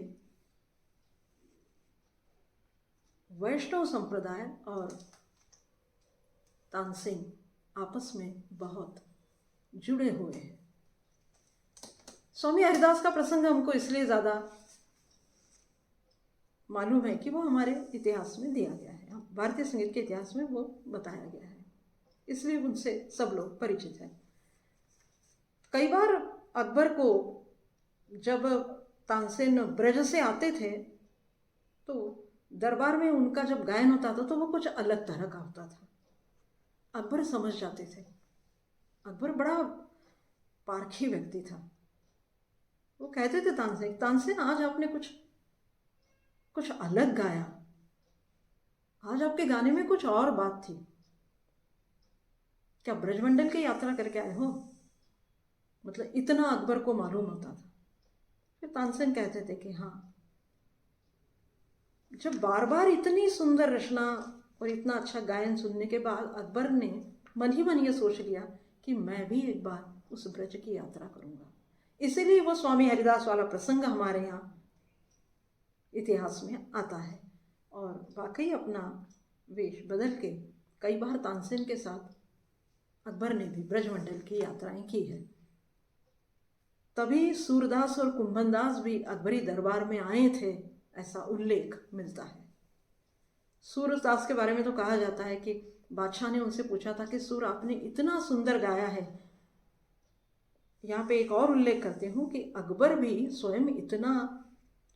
वैष्णव संप्रदाय और तानसेन आपस में बहुत जुड़े हुए हैं। स्वामी हरिदास का प्रसंग हमको इसलिए ज़्यादा मालूम है कि वो हमारे इतिहास में दिया गया है, भारतीय संगीत के इतिहास में वो बताया गया है, इसलिए उनसे सब लोग परिचित हैं। कई बार अकबर को जब तानसेन ब्रज से आते थे तो दरबार में उनका जब गायन होता था तो वो कुछ अलग तरह का होता था। अकबर समझ जाते थे। अकबर बड़ा पारखी व्यक्ति था। वो कहते थे तानसेन, तानसेन आज आपने कुछ अलग गाया, आज आपके गाने में कुछ और बात थी। क्या ब्रजमंडल की यात्रा करके आए हो? मतलब इतना अकबर को मालूम होता था। फिर तानसेन कहते थे कि हाँ। जब बार बार इतनी सुंदर रचना और इतना अच्छा गायन सुनने के बाद अकबर ने मन ही मन ये सोच लिया कि मैं भी एक बार उस ब्रज की यात्रा करूंगा। इसीलिए वो स्वामी हरिदास वाला प्रसंग हमारे यहाँ इतिहास में आता है। और वाकई अपना वेश बदल के कई बार तानसेन के साथ अकबर ने भी ब्रजमंडल की यात्राएं की है। तभी सूरदास और कुंभनदास भी अकबरी दरबार में आए थे, ऐसा उल्लेख मिलता है। सूरदास के बारे में तो कहा जाता है कि बादशाह ने उनसे पूछा था कि सूर आपने इतना सुंदर गाया है। यहाँ पे एक और उल्लेख करती हूँ कि अकबर भी स्वयं इतना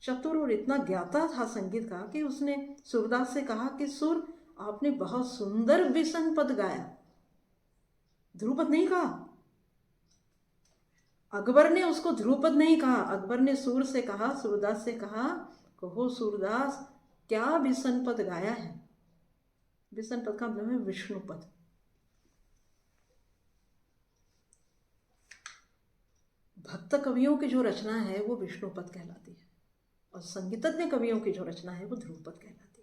चतुर और इतना ज्ञाता था संगीत का कि उसने सूरदास से कहा कि सूर आपने बहुत सुंदर विसन पद गाया, ध्रुपद नहीं कहा। अकबर ने उसको ध्रुपद नहीं कहा, अकबर ने सूर से कहा, सूरदास से कहा, कहो सूरदास क्या विसन पद गाया है। विसन पद का मतलब है विष्णु पद। भक्त कवियों की जो रचना है वो विष्णु पद कहलाती है और संगीतज्ञ कवियों की जो रचना है वो ध्रुव पद कहलाती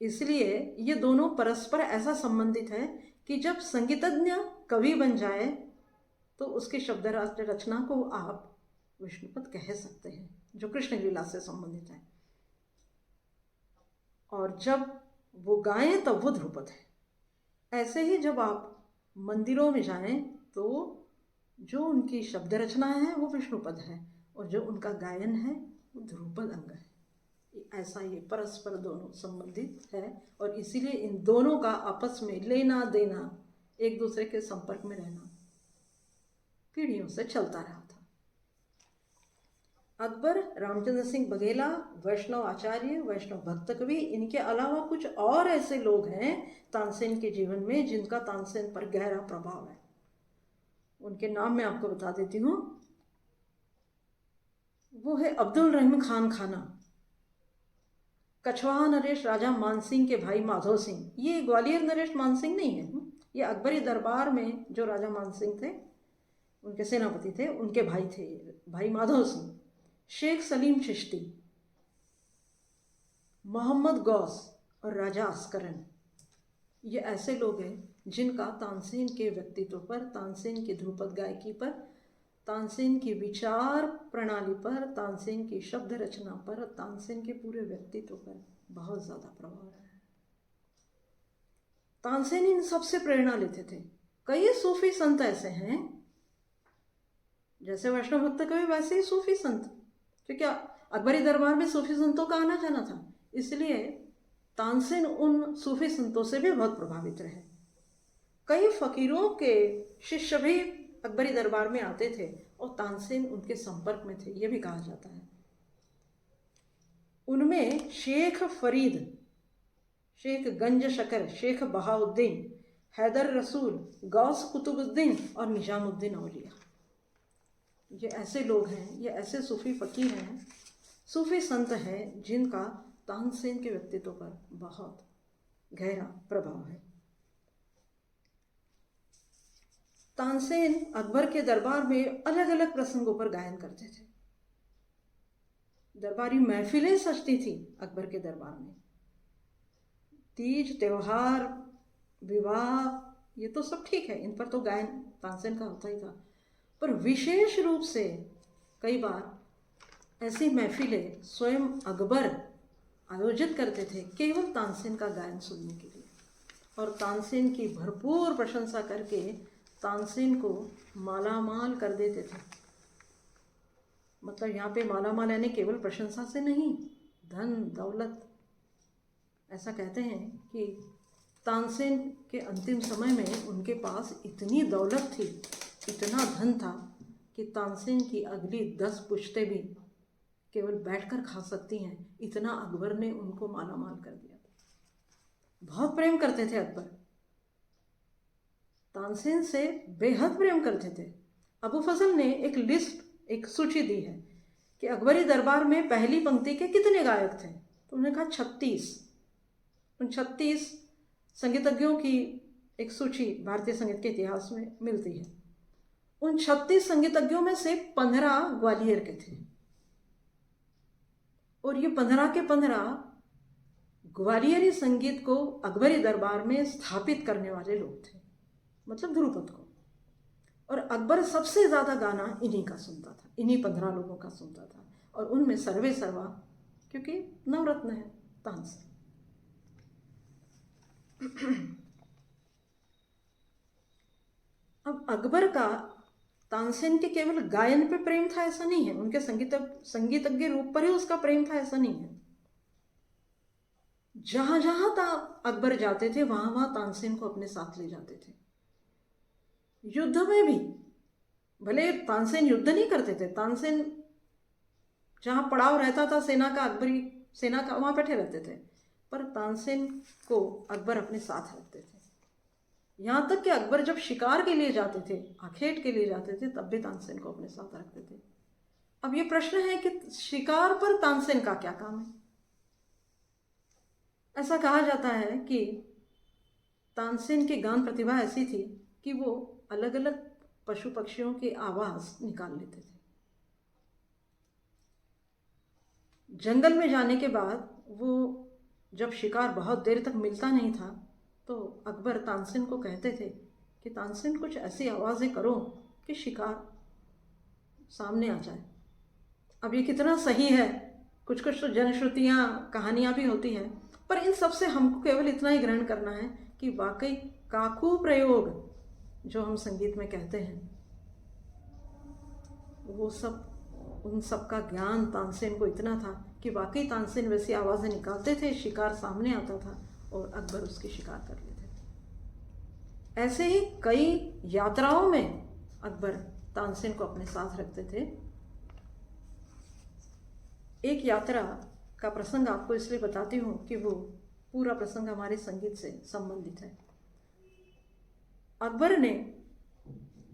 है। इसलिए ये दोनों परस्पर ऐसा संबंधित है कि जब संगीतज्ञ कवि बन जाए तो उसके शब्द रचना को आप विष्णुपद कह सकते हैं, जो कृष्ण लीला से संबंधित है, और जब वो गाएं तब वो ध्रुपद है। ऐसे ही जब आप मंदिरों में जाएं तो जो उनकी शब्द रचना है वो विष्णुपद है और जो उनका गायन है वो ध्रुपद अंग है। ऐसा ये परस्पर दोनों संबंधित है और इसीलिए इन दोनों का आपस में लेना देना, एक दूसरे के संपर्क में रहना पीढ़ियों से चलता रहा था। अकबर, रामचंद्र सिंह बघेला, वैष्णव आचार्य, वैष्णव भक्त कवि, इनके अलावा कुछ और ऐसे लोग हैं तानसेन के जीवन में जिनका तानसेन पर गहरा प्रभाव है। उनके नाम मैं आपको बता देती हूँ। वो है अब्दुल रहीम खान खाना, कछवाहा नरेश राजा मानसिंह के भाई माधव सिंह। ये ग्वालियर नरेश मानसिंह नहीं है, ये अकबरी दरबार में जो राजा मानसिंह थे उनके सेनापति थे, उनके भाई थे, भाई माधव सिंह। शेख सलीम चिश्ती, मोहम्मद गौस और राजा अस्करन, ये ऐसे लोग हैं जिनका तानसेन के व्यक्तित्व पर, तानसेन की ध्रुपद गायकी पर, तानसेन की विचार प्रणाली पर, तानसेन की शब्द रचना पर, तानसेन के पूरे व्यक्तित्व पर बहुत ज़्यादा प्रभाव है। तानसेन इन सबसे प्रेरणा लेते थे। कई सूफी संत ऐसे हैं, जैसे वैष्णव भक्त कवि वैसे ही सूफी संत, क्योंकि अकबरी दरबार में सूफी संतों का आना जाना था, इसलिए तानसेन उन सूफी संतों से भी बहुत प्रभावित रहे। कई फकीरों के शिष्य भी अकबरी दरबार में आते थे और तानसेन उनके संपर्क में थे, ये भी कहा जाता है। उनमें शेख फरीद, शेख गंज शकर, शेख बहाउद्दीन, हैदर रसूल, गौस कुतुबुद्दीन और निजामुद्दीन औलिया, ये ऐसे लोग हैं, ये ऐसे सूफी फकीर हैं, सूफी संत हैं जिनका तानसेन के व्यक्तित्व पर बहुत गहरा प्रभाव है। तानसेन अकबर के दरबार में अलग अलग प्रसंगों पर गायन करते थे। दरबारी महफिलें सजती थी अकबर के दरबार में। तीज त्योहार विवाह ये तो सब ठीक है, इन पर तो गायन तानसेन का होता ही था, पर विशेष रूप से कई बार ऐसी महफिलें स्वयं अकबर आयोजित करते थे केवल तानसेन का गायन सुनने के लिए, और तानसेन की भरपूर प्रशंसा करके तानसेन को मालामाल कर देते थे। मतलब यहाँ पे मालामाल यानी केवल प्रशंसा से नहीं, धन दौलत। ऐसा कहते हैं कि तानसेन के अंतिम समय में उनके पास इतनी दौलत थी, इतना धन था कि तानसेन की अगली 10 पुश्तें भी केवल बैठकर खा सकती हैं, इतना अकबर ने उनको मालामाल कर दिया था। बहुत प्रेम करते थे अकबर, तानसेन से बेहद प्रेम करते थे। अबू फजल ने एक लिस्ट, एक सूची दी है कि अकबरी दरबार में पहली पंक्ति के कितने गायक थे, तो उन्होंने कहा 36। उन 36 संगीतज्ञों की एक सूची भारतीय संगीत के इतिहास में मिलती है। उन 36 संगीतज्ञों में से 15 ग्वालियर के थे, और ये 15 के 15 ग्वालियरी संगीत को अकबरी दरबार में स्थापित करने वाले लोग थे, मतलब ध्रुपद को। और अकबर सबसे ज़्यादा गाना इन्हीं का सुनता था, इन्हीं 15 लोगों का सुनता था, और उनमें सर्वे सर्वा, क्योंकि नवरत्न है, तानसेन। अब अकबर का तानसेन के केवल गायन पे प्रेम था ऐसा नहीं है, उनके संगीतज्ञ रूप पर ही उसका प्रेम था ऐसा नहीं है। जहां जहां अकबर जाते थे वहां वहां तानसेन को अपने साथ ले जाते थे। युद्ध में भी भले तानसेन युद्ध नहीं करते थे, तानसेन जहां पड़ाव रहता था सेना का, अकबरी सेना का, वहां बैठे रहते थे, पर तानसेन को अकबर अपने साथ रखते थे। यहाँ तक कि अकबर जब शिकार के लिए जाते थे, आखेट के लिए जाते थे, तब भी तानसेन को अपने साथ रखते थे। अब ये प्रश्न है कि शिकार पर तानसेन का क्या काम है? ऐसा कहा जाता है कि तानसेन की गान प्रतिभा ऐसी थी कि वो अलग अलग पशु पक्षियों की आवाज निकाल लेते थे। जंगल में जाने के बाद वो जब शिकार बहुत देर तक मिलता नहीं था, तो अकबर तानसेन को कहते थे कि तानसेन कुछ ऐसी आवाज़ें करो कि शिकार सामने आ जाए। अब ये कितना सही है, कुछ कुछ तो जनश्रुतियाँ कहानियाँ भी होती हैं, पर इन सब से हमको केवल इतना ही ग्रहण करना है कि वाकई काकू प्रयोग जो हम संगीत में कहते हैं, वो सब, उन सब का ज्ञान तानसेन को इतना था कि वाकई तानसेन वैसी आवाज़ें निकालते थे, शिकार सामने आता था और अकबर उसकी शिकार कर लेते थे। ऐसे ही कई यात्राओं में अकबर तानसेन को अपने साथ रखते थे। एक यात्रा का प्रसंग आपको इसलिए बताती हूँ कि वो पूरा प्रसंग हमारे संगीत से संबंधित है। अकबर ने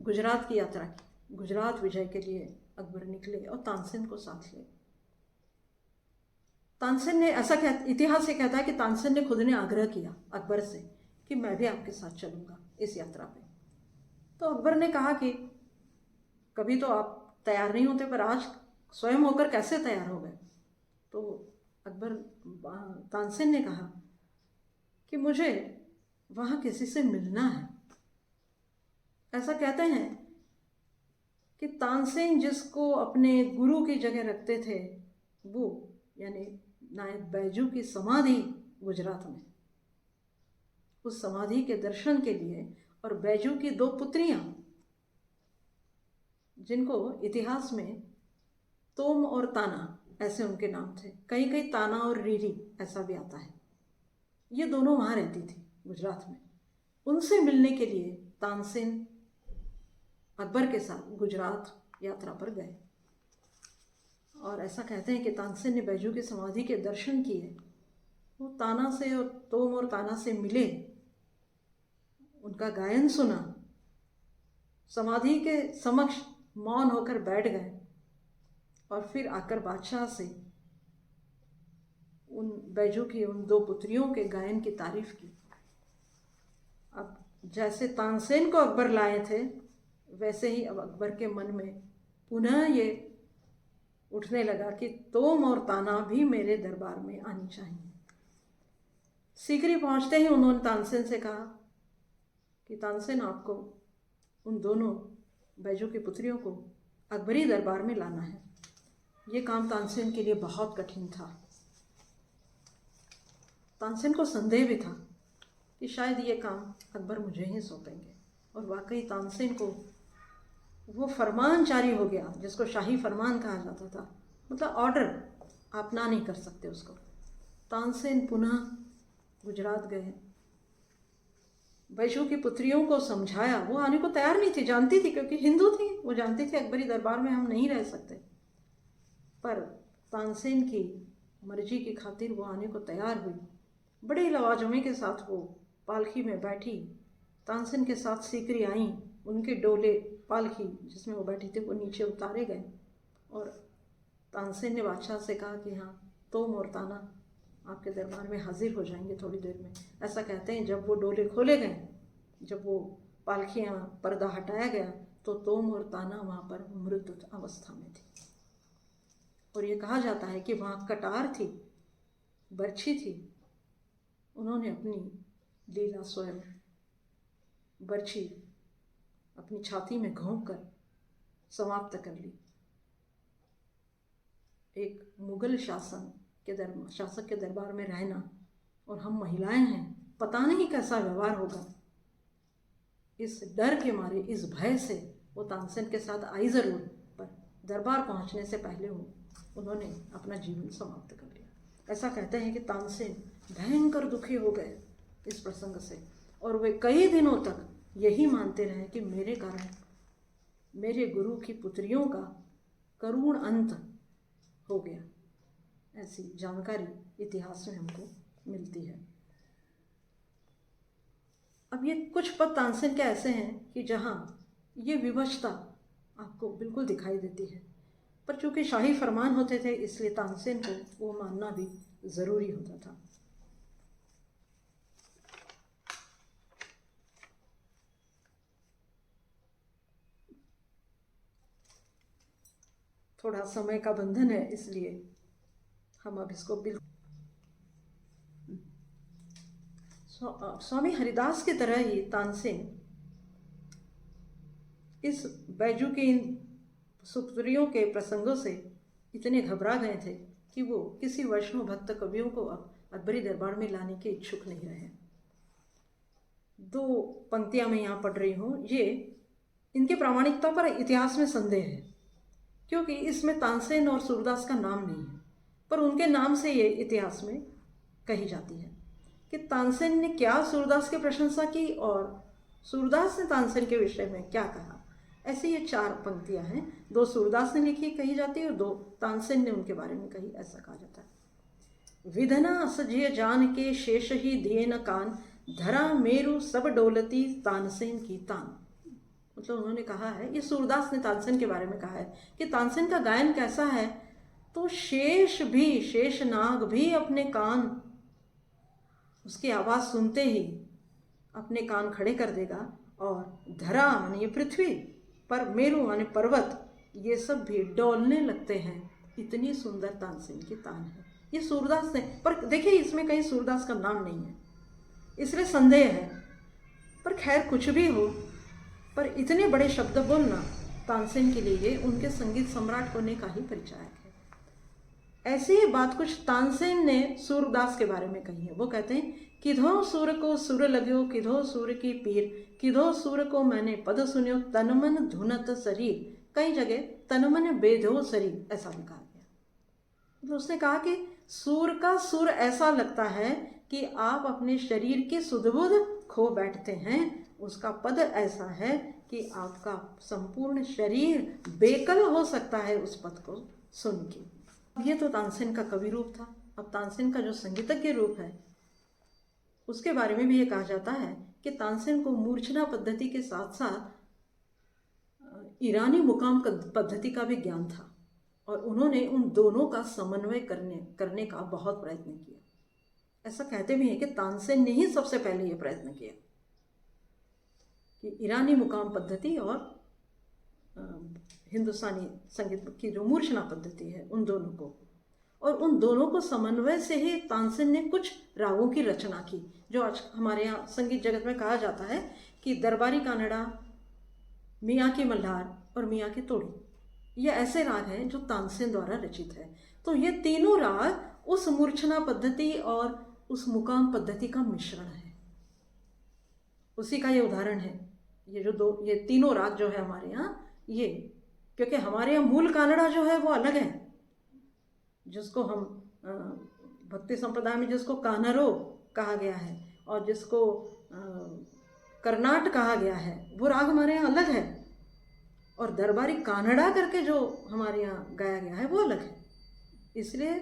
गुजरात की यात्रा की, गुजरात विजय के लिए अकबर निकले और तानसेन को साथ ले। तानसेन ने ऐसा इतिहास ये कहता है कि तानसेन ने खुद ने आग्रह किया अकबर से कि मैं भी आपके साथ चलूँगा इस यात्रा पे। तो अकबर ने कहा कि कभी तो आप तैयार नहीं होते, पर आज स्वयं होकर कैसे तैयार हो गए? तो अकबर तानसेन ने कहा कि मुझे वहाँ किसी से मिलना है। ऐसा कहते हैं कि तानसेन जिसको अपने गुरु की जगह रखते थे, वो यानी नायक बैजू की समाधि गुजरात में, उस समाधि के दर्शन के लिए, और बैजू की 2 पुत्रियां जिनको इतिहास में तोम और ताना ऐसे उनके नाम थे, कहीं कहीं ताना और रीरी ऐसा भी आता है, ये दोनों वहाँ रहती थी गुजरात में। उनसे मिलने के लिए तानसेन अकबर के साथ गुजरात यात्रा पर गए, और ऐसा कहते हैं कि तानसेन ने बैजू की समाधि के दर्शन किए, वो ताना से और तोम और ताना से मिले, उनका गायन सुना, समाधि के समक्ष मौन होकर बैठ गए, और फिर आकर बादशाह से उन बैजू की उन 2 पुत्रियों के गायन की तारीफ की। अब जैसे तानसेन को अकबर लाए थे, वैसे ही अब अकबर के मन में पुनः ये उठने लगा कि तोम और ताना भी मेरे दरबार में आनी चाहिए। सीकरी पहुंचते ही उन्होंने तानसेन से कहा कि तानसेन, आपको उन दोनों बैजू की पुत्रियों को अकबरी दरबार में लाना है। ये काम तानसेन के लिए बहुत कठिन था। तानसेन को संदेह भी था कि शायद ये काम अकबर मुझे ही सौंपेंगे, और वाकई तानसेन को वो फरमान जारी हो गया जिसको शाही फरमान कहा जाता था, मतलब ऑर्डर, आप ना नहीं कर सकते उसको। तानसेन पुनः गुजरात गए, बैजू की पुत्रियों को समझाया। वो आने को तैयार नहीं थी, जानती थी, क्योंकि हिंदू थी, वो जानती थी अकबरी दरबार में हम नहीं रह सकते, पर तानसेन की मर्जी की खातिर वो आने को तैयार हुई। बड़े लवाजमे के साथ वो पालकी में बैठी, तानसेन के साथ सीकरी आई, उनके डोले पालकी जिसमें वो बैठी थी वो नीचे उतारे गए, और तानसेन ने बादशाह से कहा कि हाँ, तोम और ताना आपके दरबार में हाजिर हो जाएंगे थोड़ी देर में। ऐसा कहते हैं जब वो डोले खोले गए, जब वो पालकियाँ पर्दा हटाया गया, तो तोम और ताना वहाँ पर मृत अवस्था में थी। और ये कहा जाता है कि वहाँ कटार थी, बर्छी थी, उन्होंने अपनी लीला स्वयं बर्छी अपनी छाती में घोंप कर समाप्त कर ली। एक मुगल शासक के दरबार में रहना, और हम महिलाएं हैं, पता नहीं कैसा व्यवहार होगा, इस डर के मारे, इस भय से वो तानसेन के साथ आई ज़रूर, पर दरबार पहुंचने से पहले उन्होंने अपना जीवन समाप्त कर लिया। ऐसा कहते हैं कि तानसेन भयंकर दुखी हो गए इस प्रसंग से, और वे कई दिनों तक यही मानते रहे कि मेरे कारण मेरे गुरु की पुत्रियों का करुण अंत हो गया। ऐसी जानकारी इतिहास में हमको मिलती है। अब ये कुछ पद तानसेन के ऐसे हैं कि जहाँ ये विवशता आपको बिल्कुल दिखाई देती है, पर चूंकि शाही फरमान होते थे इसलिए तानसेन को वो मानना भी ज़रूरी होता था। थोड़ा समय का बंधन है, इसलिए हम अब इसको बिल्कुल स्वामी हरिदास की तरह ही तानसेन इस बैजू की इन सुपुत्रियों के प्रसंगों से इतने घबरा गए थे कि वो किसी वैष्णव भक्त कवियों को अब अकबरी दरबार में लाने के इच्छुक नहीं रहे। दो पंक्तियां मैं यहाँ पढ़ रही हूँ, ये इनकी प्रामाणिकता पर इतिहास में संदेह है, क्योंकि इसमें तानसेन और सूरदास का नाम नहीं है, पर उनके नाम से ये इतिहास में कही जाती है कि तानसेन ने क्या सूरदास की प्रशंसा की और सूरदास ने तानसेन के विषय में क्या कहा। ऐसे ये चार पंक्तियां हैं, दो सूरदास ने लिखी कही जाती है और दो तानसेन ने उनके बारे में कही, ऐसा कहा जाता है। विधना असजिय जान के शेष ही दिए न कान, धरा मेरु सब डोलती तानसेन की तान। मतलब उन्होंने कहा है, ये सूरदास ने तानसेन के बारे में कहा है कि तानसेन का गायन कैसा है, तो शेष नाग भी अपने कान, उसकी आवाज़ सुनते ही अपने कान खड़े कर देगा, और धरा माने ये पृथ्वी, पर मेरु माने पर्वत, ये सब भी डोलने लगते हैं, इतनी सुंदर तानसेन की तान है। ये सूरदास ने, पर देखिए इसमें कहीं सूरदास का नाम नहीं है, इसलिए संदेह है। पर खैर कुछ भी हो, पर इतने बड़े शब्द बोलना तानसेन के लिए उनके संगीत सम्राट होने का ही परिचायक है। ऐसी ही बात कुछ तानसेन ने सूरदास के बारे में कही है। वो कहते हैं, किधो सूर को सुर लग्यो, किधो सूर की पीर, किधो सूर को मैंने पद सुन्यो, तनमन धुनत शरीर। कई जगह तनमन बेधो शरीर ऐसा भी कहा गया। तो उसने कहा कि सूर का सुर ऐसा लगता है कि आप अपने शरीर की सुध-बुध खो बैठते हैं, उसका पद ऐसा है कि आपका संपूर्ण शरीर बेकल हो सकता है उस पद को सुन के। ये तो तानसेन का कवि रूप था। अब तानसेन का जो संगीतज्ञ रूप है उसके बारे में भी ये कहा जाता है कि तानसेन को मूर्छना पद्धति के साथ साथ ईरानी मुकाम पद्धति का भी ज्ञान था, और उन्होंने उन दोनों का समन्वय करने का बहुत प्रयत्न किया। ऐसा कहते भी हैं कि तानसेन ने ही सबसे पहले ये प्रयत्न किया कि ईरानी मुकाम पद्धति और हिंदुस्तानी संगीत की जो मूर्छना पद्धति है उन दोनों को, और उन दोनों को समन्वय से ही तानसेन ने कुछ रागों की रचना की, जो आज हमारे यहाँ संगीत जगत में कहा जाता है कि दरबारी कानड़ा, मियाँ की मल्हार और मियाँ की तोड़ी, ये ऐसे राग हैं जो तानसेन द्वारा रचित है। तो ये तीनों राग उस मूर्छना पद्धति और उस मुकाम पद्धति का मिश्रण है, उसी का ये उदाहरण है। ये तीनों राग जो है हमारे यहाँ, ये क्योंकि हमारे यहाँ मूल कानड़ा जो है वो अलग है, जिसको हम भक्ति संप्रदाय में जिसको कानरो कहा गया है और जिसको कर्नाट कहा गया है, वो राग हमारे यहाँ अलग है, और दरबारी कानड़ा करके जो हमारे यहाँ गाया गया है वो अलग है। इसलिए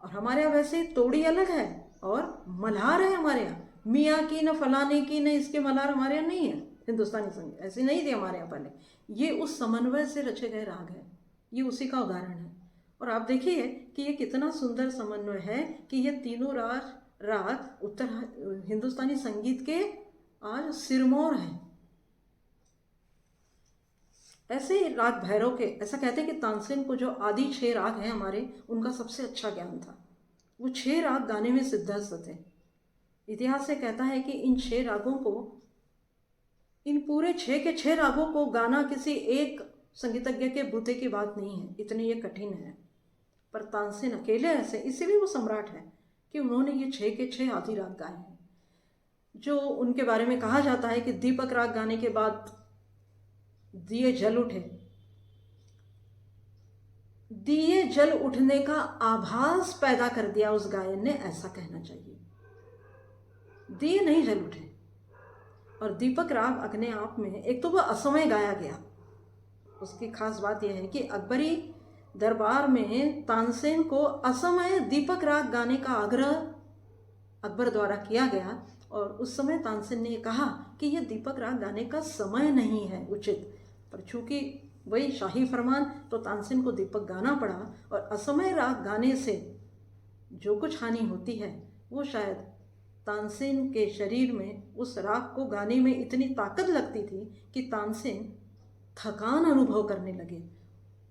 और हमारे यहाँ वैसे ही तोड़ी अलग है और मल्हार है हमारे यहाँ, मियाँ की न फलाने की न इसके मल्हार हमारे यहाँ नहीं है। हिंदुस्तानी संगीत ऐसे नहीं थे हमारे यहाँ पहले, ये उस समन्वय से रचे गए राग है, ये उसी का उदाहरण है। और आप देखिए कि ये कितना सुंदर समन्वय है कि ये तीनों राग उत्तर हिंदुस्तानी संगीत के आज सिरमौर हैं। ऐसे राग भैरव के, ऐसा कहते हैं कि तानसेन को जो आदि 6 राग हैं हमारे, उनका सबसे अच्छा ज्ञान था। वो 6 राग गाने में सिद्धहस्त थे। इतिहास से कहता है कि इन 6 रागों को, इन पूरे 6 के 6 रागों को गाना किसी एक संगीतज्ञ के बूते की बात नहीं है, इतने ये कठिन है। पर तानसेन अकेले ऐसे, इसीलिए वो सम्राट है कि उन्होंने ये 6 के 6 आदि राग गाए हैं। जो उनके बारे में कहा जाता है कि दीपक राग गाने के बाद दिए जल उठे, दिए जल उठने का आभास पैदा कर दिया उस गायन ने, ऐसा कहना चाहिए। दिए नहीं जल उठे। और दीपक राग अपने आप में, एक तो वह असमय गाया गया, उसकी खास बात यह है कि अकबरी दरबार में तानसेन को असमय दीपक राग गाने का आग्रह अकबर द्वारा किया गया, और उस समय तानसेन ने कहा कि यह दीपक राग गाने का समय नहीं है उचित, पर चूंकि वही शाही फरमान, तो तानसेन को दीपक गाना पड़ा। और असमय राग गाने से जो कुछ हानि होती है वो शायद तानसेन के शरीर में उस राग को गाने में इतनी ताकत लगती थी कि तानसेन थकान अनुभव करने लगे,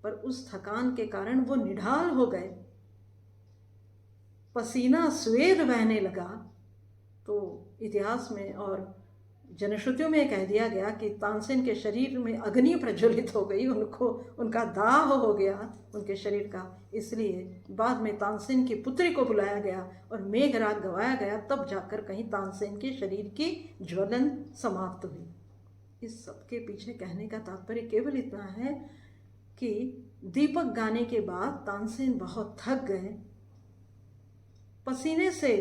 पर उस थकान के कारण वो निढाल हो गए, पसीना स्वेद बहने लगा। तो इतिहास में और जनश्रुतियों में कह दिया गया कि तानसेन के शरीर में अग्नि प्रज्वलित हो गई, उनको उनका दाह हो गया उनके शरीर का। इसलिए बाद में तानसेन की पुत्री को बुलाया गया और मेघ राग गवाया गया, तब जाकर कहीं तानसेन के शरीर की ज्वलन समाप्त हुई। इस सब के पीछे कहने का तात्पर्य केवल इतना है कि दीपक गाने के बाद तानसेन बहुत थक गए, पसीने से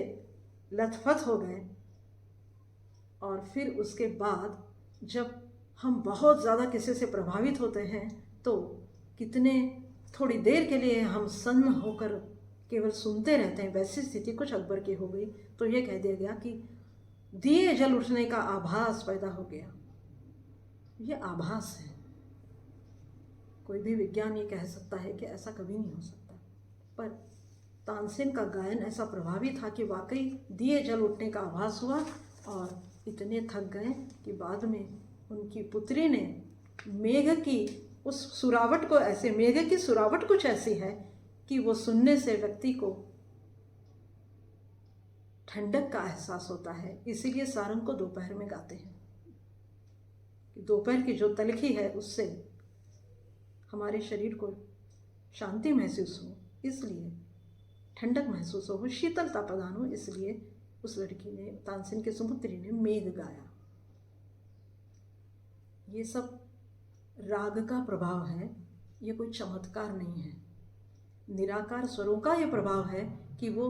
लथपथ हो गए, और फिर उसके बाद जब हम बहुत ज़्यादा किसी से प्रभावित होते हैं तो कितने थोड़ी देर के लिए हम सन्न होकर केवल सुनते रहते हैं, वैसी स्थिति कुछ अकबर की हो गई। तो ये कह दिया गया कि दिए जल उठने का आभास पैदा हो गया। ये आभास है, कोई भी विज्ञान ये कह सकता है कि ऐसा कभी नहीं हो सकता, पर तानसेन का गायन ऐसा प्रभावी था कि वाकई दिए जल उठने का आभास हुआ, और इतने थक गए कि बाद में उनकी पुत्री ने मेघ की उस सुरावट को, ऐसे मेघ की सुरावट कुछ ऐसी है कि वो सुनने से व्यक्ति को ठंडक का एहसास होता है। इसीलिए सारंग को दोपहर में गाते हैं, दोपहर की जो तलखी है उससे हमारे शरीर को शांति महसूस हो, इसलिए ठंडक महसूस हो, शीतलता प्रदान हो, इसलिए उस लड़की ने, तानसेन की सुपुत्री ने मेघ गाया। ये सब राग का प्रभाव है, ये कोई चमत्कार नहीं है। निराकार स्वरों का ये प्रभाव है कि वो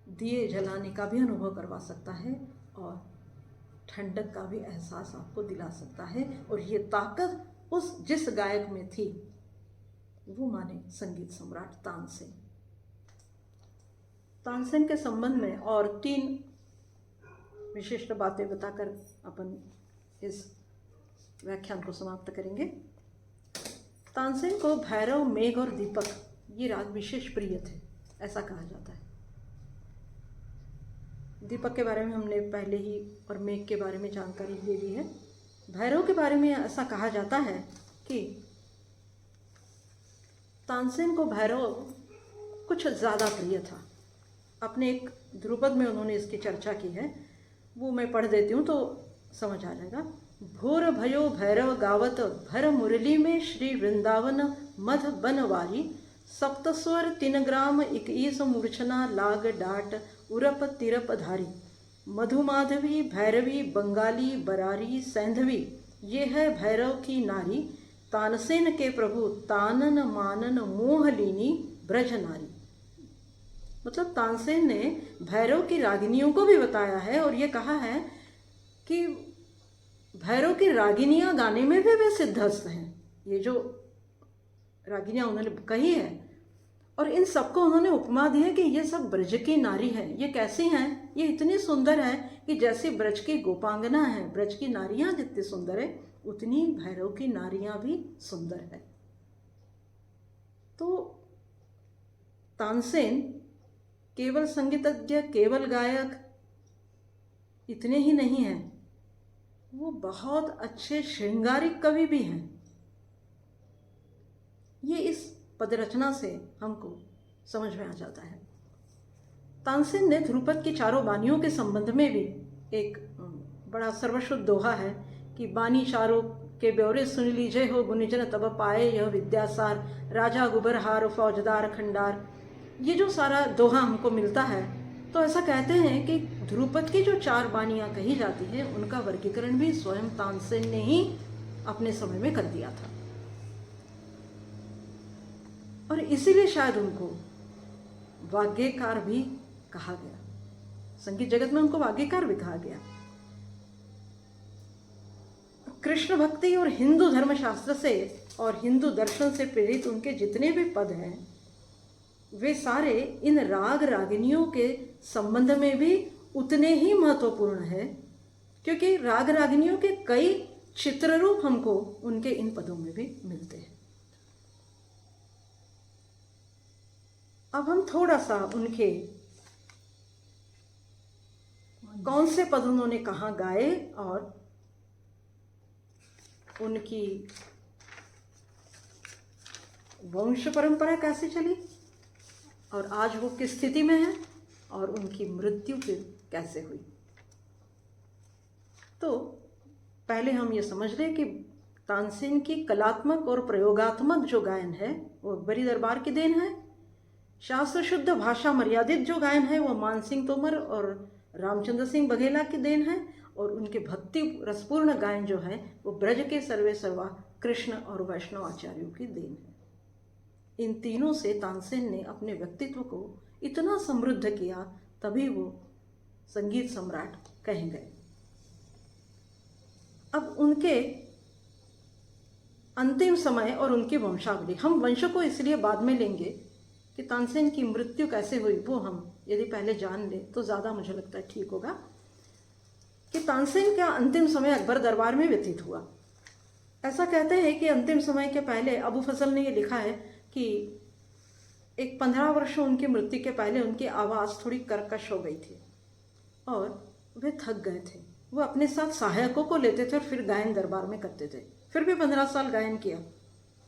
दिए जलाने का भी अनुभव करवा सकता है और ठंडक का भी एहसास आपको दिला सकता है। और ये ताकत उस जिस गायक में थी वो माने संगीत सम्राट तानसेन। तानसेन के संबंध में और 3 विशिष्ट बातें बताकर अपन इस व्याख्यान को समाप्त करेंगे। तानसेन को भैरव, मेघ और दीपक ये राग विशेष प्रिय थे, ऐसा कहा जाता है। दीपक के बारे में हमने पहले ही और मेघ के बारे में जानकारी ले ली है। भैरव के बारे में ऐसा कहा जाता है कि तानसेन को भैरव कुछ ज़्यादा प्रिय था। अपने एक ध्रुपद में उन्होंने इसकी चर्चा की है, वो मैं पढ़ देती हूँ तो समझ आ जाएगा। भोर भयो भैरव गावत भर मुरली में श्री वृंदावन मध बनवारी, सप्तस्वर 3 ग्राम 21 मूर्छना लाग डाट उरप तिरप धारी, मधुमाधवी भैरवी बंगाली बरारी सैंधवी, ये है भैरव की नारी, तानसेन के प्रभु तानन मानन मोहलीनी ब्रज नारी। मतलब तानसेन ने भैरव की रागिनियों को भी बताया है और ये कहा है कि भैरव की रागिनियाँ गाने में भी वे सिद्धस्त हैं। ये जो रागिनियाँ उन्होंने कही है और इन सबको उन्होंने उपमा दी है कि ये सब ब्रज की नारी है। ये कैसी हैं? ये इतनी सुंदर है कि जैसी ब्रज की गोपांगना है, ब्रज की नारियाँ जितनी सुंदर है उतनी भैरव की नारियाँ भी सुंदर है। तो तानसेन केवल संगीतज्ञ, केवल गायक इतने ही नहीं हैं, वो बहुत अच्छे श्रृंगारिक कवि भी हैं। ये इस पदरचना से हमको समझ में आ जाता है। तानसेन ने ध्रुपद की चारों बानियों के संबंध में भी एक बड़ा सर्वश्रुत दोहा है कि बानी चारों के ब्यौरे सुन लीजिए हो, गुनिजन तब पाए यह विद्यासार, राजा गुबरहार फौजदार खंडार। ये जो सारा दोहा हमको मिलता है तो ऐसा कहते हैं कि ध्रुपद की जो 4 बानियाँ कही जाती हैं उनका वर्गीकरण भी स्वयं तानसेन ने ही अपने समय में कर दिया था और इसीलिए शायद उनको वाग्यकार भी कहा गया। संगीत जगत में उनको वाग्यकार भी कहा गया। कृष्ण भक्ति और हिंदू धर्मशास्त्र से और हिंदू दर्शन से प्रेरित उनके जितने भी पद हैं वे सारे इन राग रागिनियों के संबंध में भी उतने ही महत्वपूर्ण है, क्योंकि राग रागिनियों के कई चित्र रूप हमको उनके इन पदों में भी मिलते हैं। अब हम थोड़ा सा उनके कौन से पद उन्होंने कहाँ गाए और उनकी वंश परंपरा कैसे चली और आज वो किस स्थिति में है और उनकी मृत्यु फिर कैसे हुई। तो पहले हम ये समझ लें कि तानसेन की कलात्मक और प्रयोगात्मक जो गायन है वो अकबरी दरबार की देन है। शास्त्र शुद्ध भाषा मर्यादित जो गायन है वो मानसिंह तोमर और रामचंद्र सिंह बघेला की देन है और उनके भक्ति रसपूर्ण गायन जो है वो ब्रज के सर्वे सर्वा कृष्ण और वैष्णव आचार्यों की देन है। इन तीनों से तानसेन ने अपने व्यक्तित्व को इतना समृद्ध किया, तभी वो संगीत सम्राट कहे गए। अब उनके अंतिम समय और उनकी वंशावली, हम वंश को इसलिए बाद में लेंगे कि तानसेन की मृत्यु कैसे हुई वो हम यदि पहले जान ले तो ज़्यादा मुझे लगता है ठीक होगा। कि तानसेन का अंतिम समय अकबर दरबार में व्यतीत हुआ। ऐसा कहते हैं कि अंतिम समय के पहले अबू फजल ने ये लिखा है कि एक 15 वर्षों उनकी मृत्यु के पहले उनकी आवाज़ थोड़ी कर्कश हो गई थी और वे थक गए थे। वो अपने साथ सहायकों को लेते थे और फिर गायन दरबार में करते थे। फिर भी 15 साल गायन किया।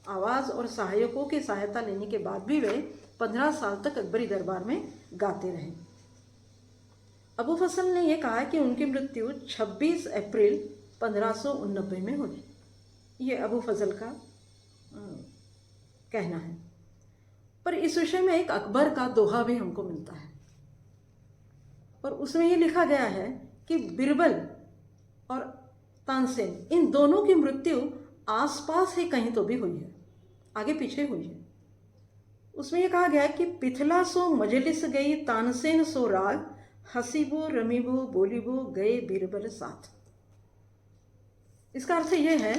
आवाज़ और सहायकों की सहायता लेने के बाद भी वे 15 साल तक अकबरी दरबार में गाते रहे। अबू फजल ने यह कहा कि उनकी मृत्यु 26 अप्रैल 1589 में हुई। ये अबू फजल का कहना है। पर इस विषय में एक अकबर का दोहा भी हमको मिलता है और उसमें ये लिखा गया है कि बिरबल और तानसेन इन दोनों की मृत्यु आसपास ही कहीं तो भी हुई है, आगे पीछे हुई है। उसमें यह कहा गया है कि पिथला सो मजलिस गई तानसेन सो राग, हसीबो रमीबो बोलीबो गए बिरबल साथ। इसका अर्थ यह है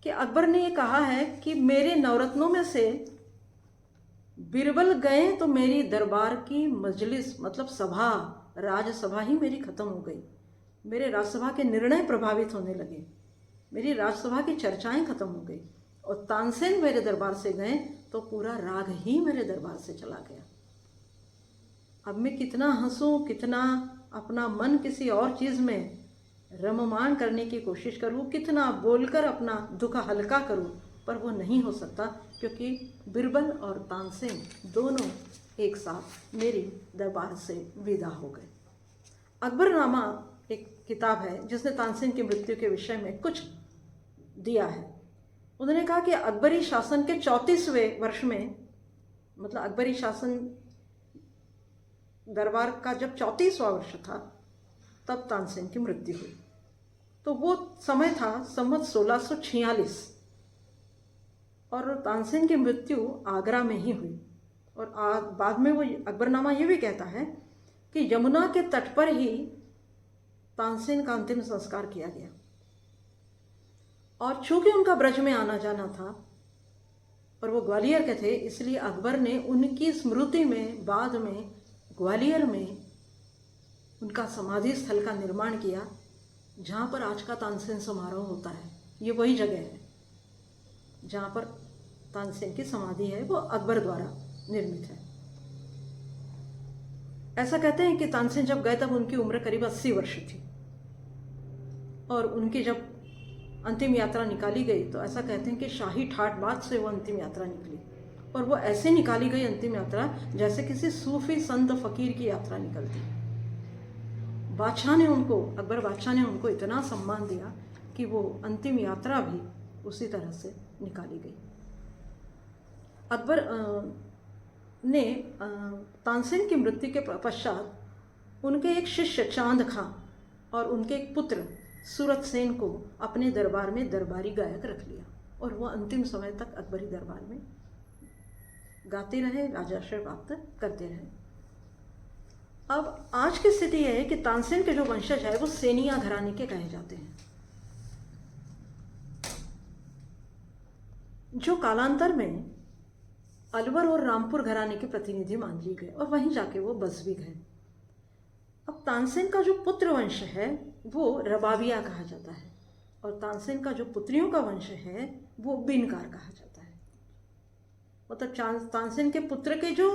कि अकबर ने यह कहा है कि मेरे नवरत्नों में से बिरबल गए तो मेरी दरबार की मजलिस मतलब सभा, राजसभा ही मेरी खत्म हो गई। मेरे राजसभा के निर्णय प्रभावित होने लगे, मेरी राजसभा की चर्चाएं खत्म हो गई और तानसेन मेरे दरबार से गए तो पूरा राग ही मेरे दरबार से चला गया। अब मैं कितना हंसूं, कितना अपना मन किसी और चीज़ में रममान करने की कोशिश करूं, कितना बोलकर अपना दुख हल्का करूं, पर वो नहीं हो सकता क्योंकि बिरबल और तानसेन दोनों एक साथ मेरी दरबार से विदा हो गए। अकबरनामा एक किताब है जिसने तानसेन की मृत्यु के विषय में कुछ दिया है। उन्होंने कहा कि अकबरी शासन के 34वें वर्ष में, मतलब अकबरी शासन दरबार का जब 34वां वर्ष था तब तानसेन की मृत्यु हुई। तो वो समय था संवत 1646 और तानसेन की मृत्यु आगरा में ही हुई। और बाद में वो अकबरनामा ये भी कहता है कि यमुना के तट पर ही तानसेन का अंतिम संस्कार किया गया। और चूंकि उनका ब्रज में आना जाना था और वो ग्वालियर के थे, इसलिए अकबर ने उनकी स्मृति में बाद में ग्वालियर में उनका समाधि स्थल का निर्माण किया, जहाँ पर आज का तानसेन समारोह होता है। ये वही जगह है जहाँ पर तानसेन की समाधि है, वो अकबर द्वारा निर्मित है। ऐसा कहते हैं कि तानसेन जब गए तब उनकी उम्र करीब 80 वर्ष थी और उनकी जब अंतिम यात्रा निकाली गई तो ऐसा कहते हैं कि शाही ठाट बाट से वो अंतिम यात्रा निकली। और वो ऐसे निकाली गई अंतिम यात्रा जैसे किसी सूफी संत फकीर की यात्रा निकलती। बादशाह ने उनको, अकबर बादशाह ने उनको इतना सम्मान दिया कि वो अंतिम यात्रा भी उसी तरह से निकाली गई। अकबर ने तानसेन की मृत्यु के पश्चात उनके एक शिष्य चांद खां और उनके एक पुत्र सूरत सेन को अपने दरबार में दरबारी गायक रख लिया और वो अंतिम समय तक अकबरी दरबार में गाते रहे, राजाश्रय प्राप्त करते रहे। अब आज की स्थिति यह है कि तानसेन के जो वंशज है वो सेनिया घराने के कहे जाते हैं, जो कालांतर में अलवर और रामपुर घराने के प्रतिनिधि मान लिए गए और वहीं जाके वो बस भी गए। अब तानसेन का जो पुत्र वंश है वो रबाबिया कहा जाता है और तानसेन का जो पुत्रियों का वंश है वो बिनकार कहा जाता है। मतलब तानसेन के पुत्र के जो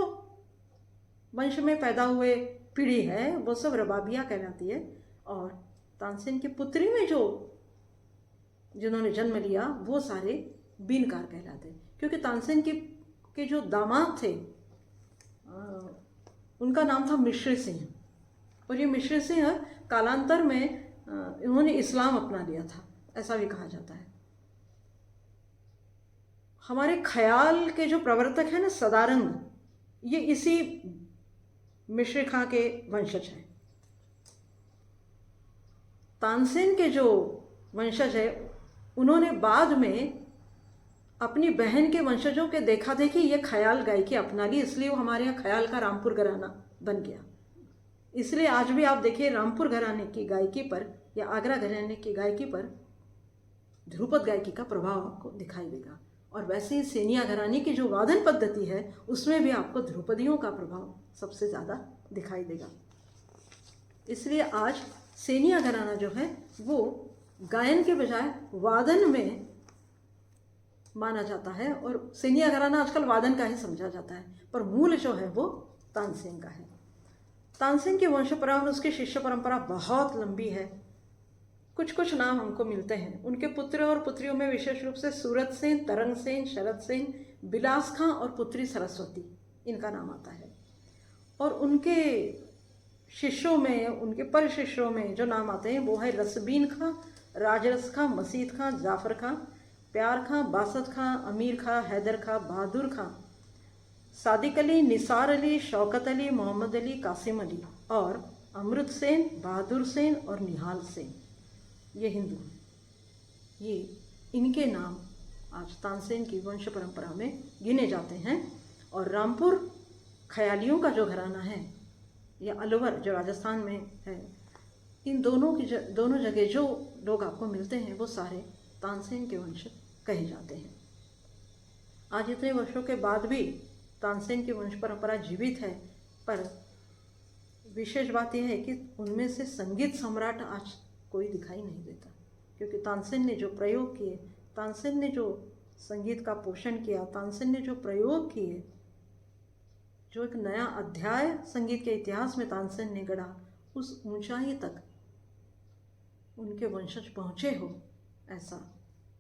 वंश में पैदा हुए पीढ़ी है वो सब रबाबिया कहलाती है और तानसेन की पुत्री में जो जिन्होंने जन्म लिया वो सारे बिनकार कहलाते हैं। क्योंकि तानसेन के जो दामाद थे उनका नाम था मिश्र सिंह और ये मिश्र सिंह कालांतर में इन्होंने इस्लाम अपना लिया था, ऐसा भी कहा जाता है। हमारे ख्याल के जो प्रवर्तक हैं ना सदारंग, ये इसी मिश्र खां के वंशज हैं। तानसेन के जो वंशज है उन्होंने बाद में अपनी बहन के वंशजों के देखा देखी ये ख्याल गायकी अपना ली, इसलिए वो हमारे यहाँ ख्याल का रामपुर घराना बन गया। इसलिए आज भी आप देखिए रामपुर घराने की गायकी पर या आगरा घराने की गायकी पर ध्रुपद गायकी का प्रभाव आपको दिखाई देगा। और वैसे ही सेनिया घराने की जो वादन पद्धति है उसमें भी आपको ध्रुपदियों का प्रभाव सबसे ज़्यादा दिखाई देगा। इसलिए आज सेनिया घराना जो है वो गायन के बजाय वादन में माना जाता है और सेनिया घराना आजकल वादन का ही समझा जाता है, पर मूल जो है वो तानसेन का है। तानसेन की वंश परंपरा और उसकी शिष्य परंपरा बहुत लंबी है। कुछ कुछ नाम हमको मिलते हैं। उनके पुत्र और पुत्रियों में विशेष रूप से सूरत सेन, तरंग सेन, शरद सेन, बिलास खां और पुत्री सरस्वती, इनका नाम आता है। और उनके शिष्यों में, उनके पर शिष्यों में जो नाम आते हैं वो है रसबीन खां, राजरस खां, मसीद खां, जाफर खां, प्यार खां, बासत खां, अमीर खां, हैदर खां, बहादुर खां, सादिक अली, निसार अली, शौकत अली, मोहम्मद अली, कासिम अली और अमृत सेन, बहादुर सेन और निहाल सेन, ये हिंदू हैं। ये इनके नाम आज तानसेन की वंश परंपरा में गिने जाते हैं। और रामपुर ख्यालियों का जो घराना है या अलवर जो राजस्थान में है, इन दोनों जगह जो लोग आपको मिलते हैं वो सारे तानसेन के वंश कहे जाते हैं। आज इतने वर्षों के बाद भी तानसेन की वंश परंपरा जीवित है, पर विशेष बात यह है कि उनमें से संगीत सम्राट आज कोई दिखाई नहीं देता, क्योंकि तानसेन ने जो प्रयोग किए, तानसेन ने जो संगीत का पोषण किया, तानसेन ने जो प्रयोग किए, जो एक नया अध्याय संगीत के इतिहास में तानसेन ने गढ़ा, उस ऊंचाई तक उनके वंशज पहुँचे हो ऐसा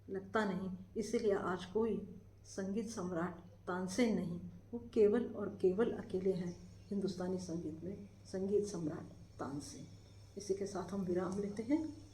लगता नहीं। इसीलिए आज कोई संगीत सम्राट तानसेन नहीं, वो केवल और केवल अकेले हैं हिंदुस्तानी संगीत में, संगीत सम्राट तानसेन। इसी के साथ हम विराम लेते हैं।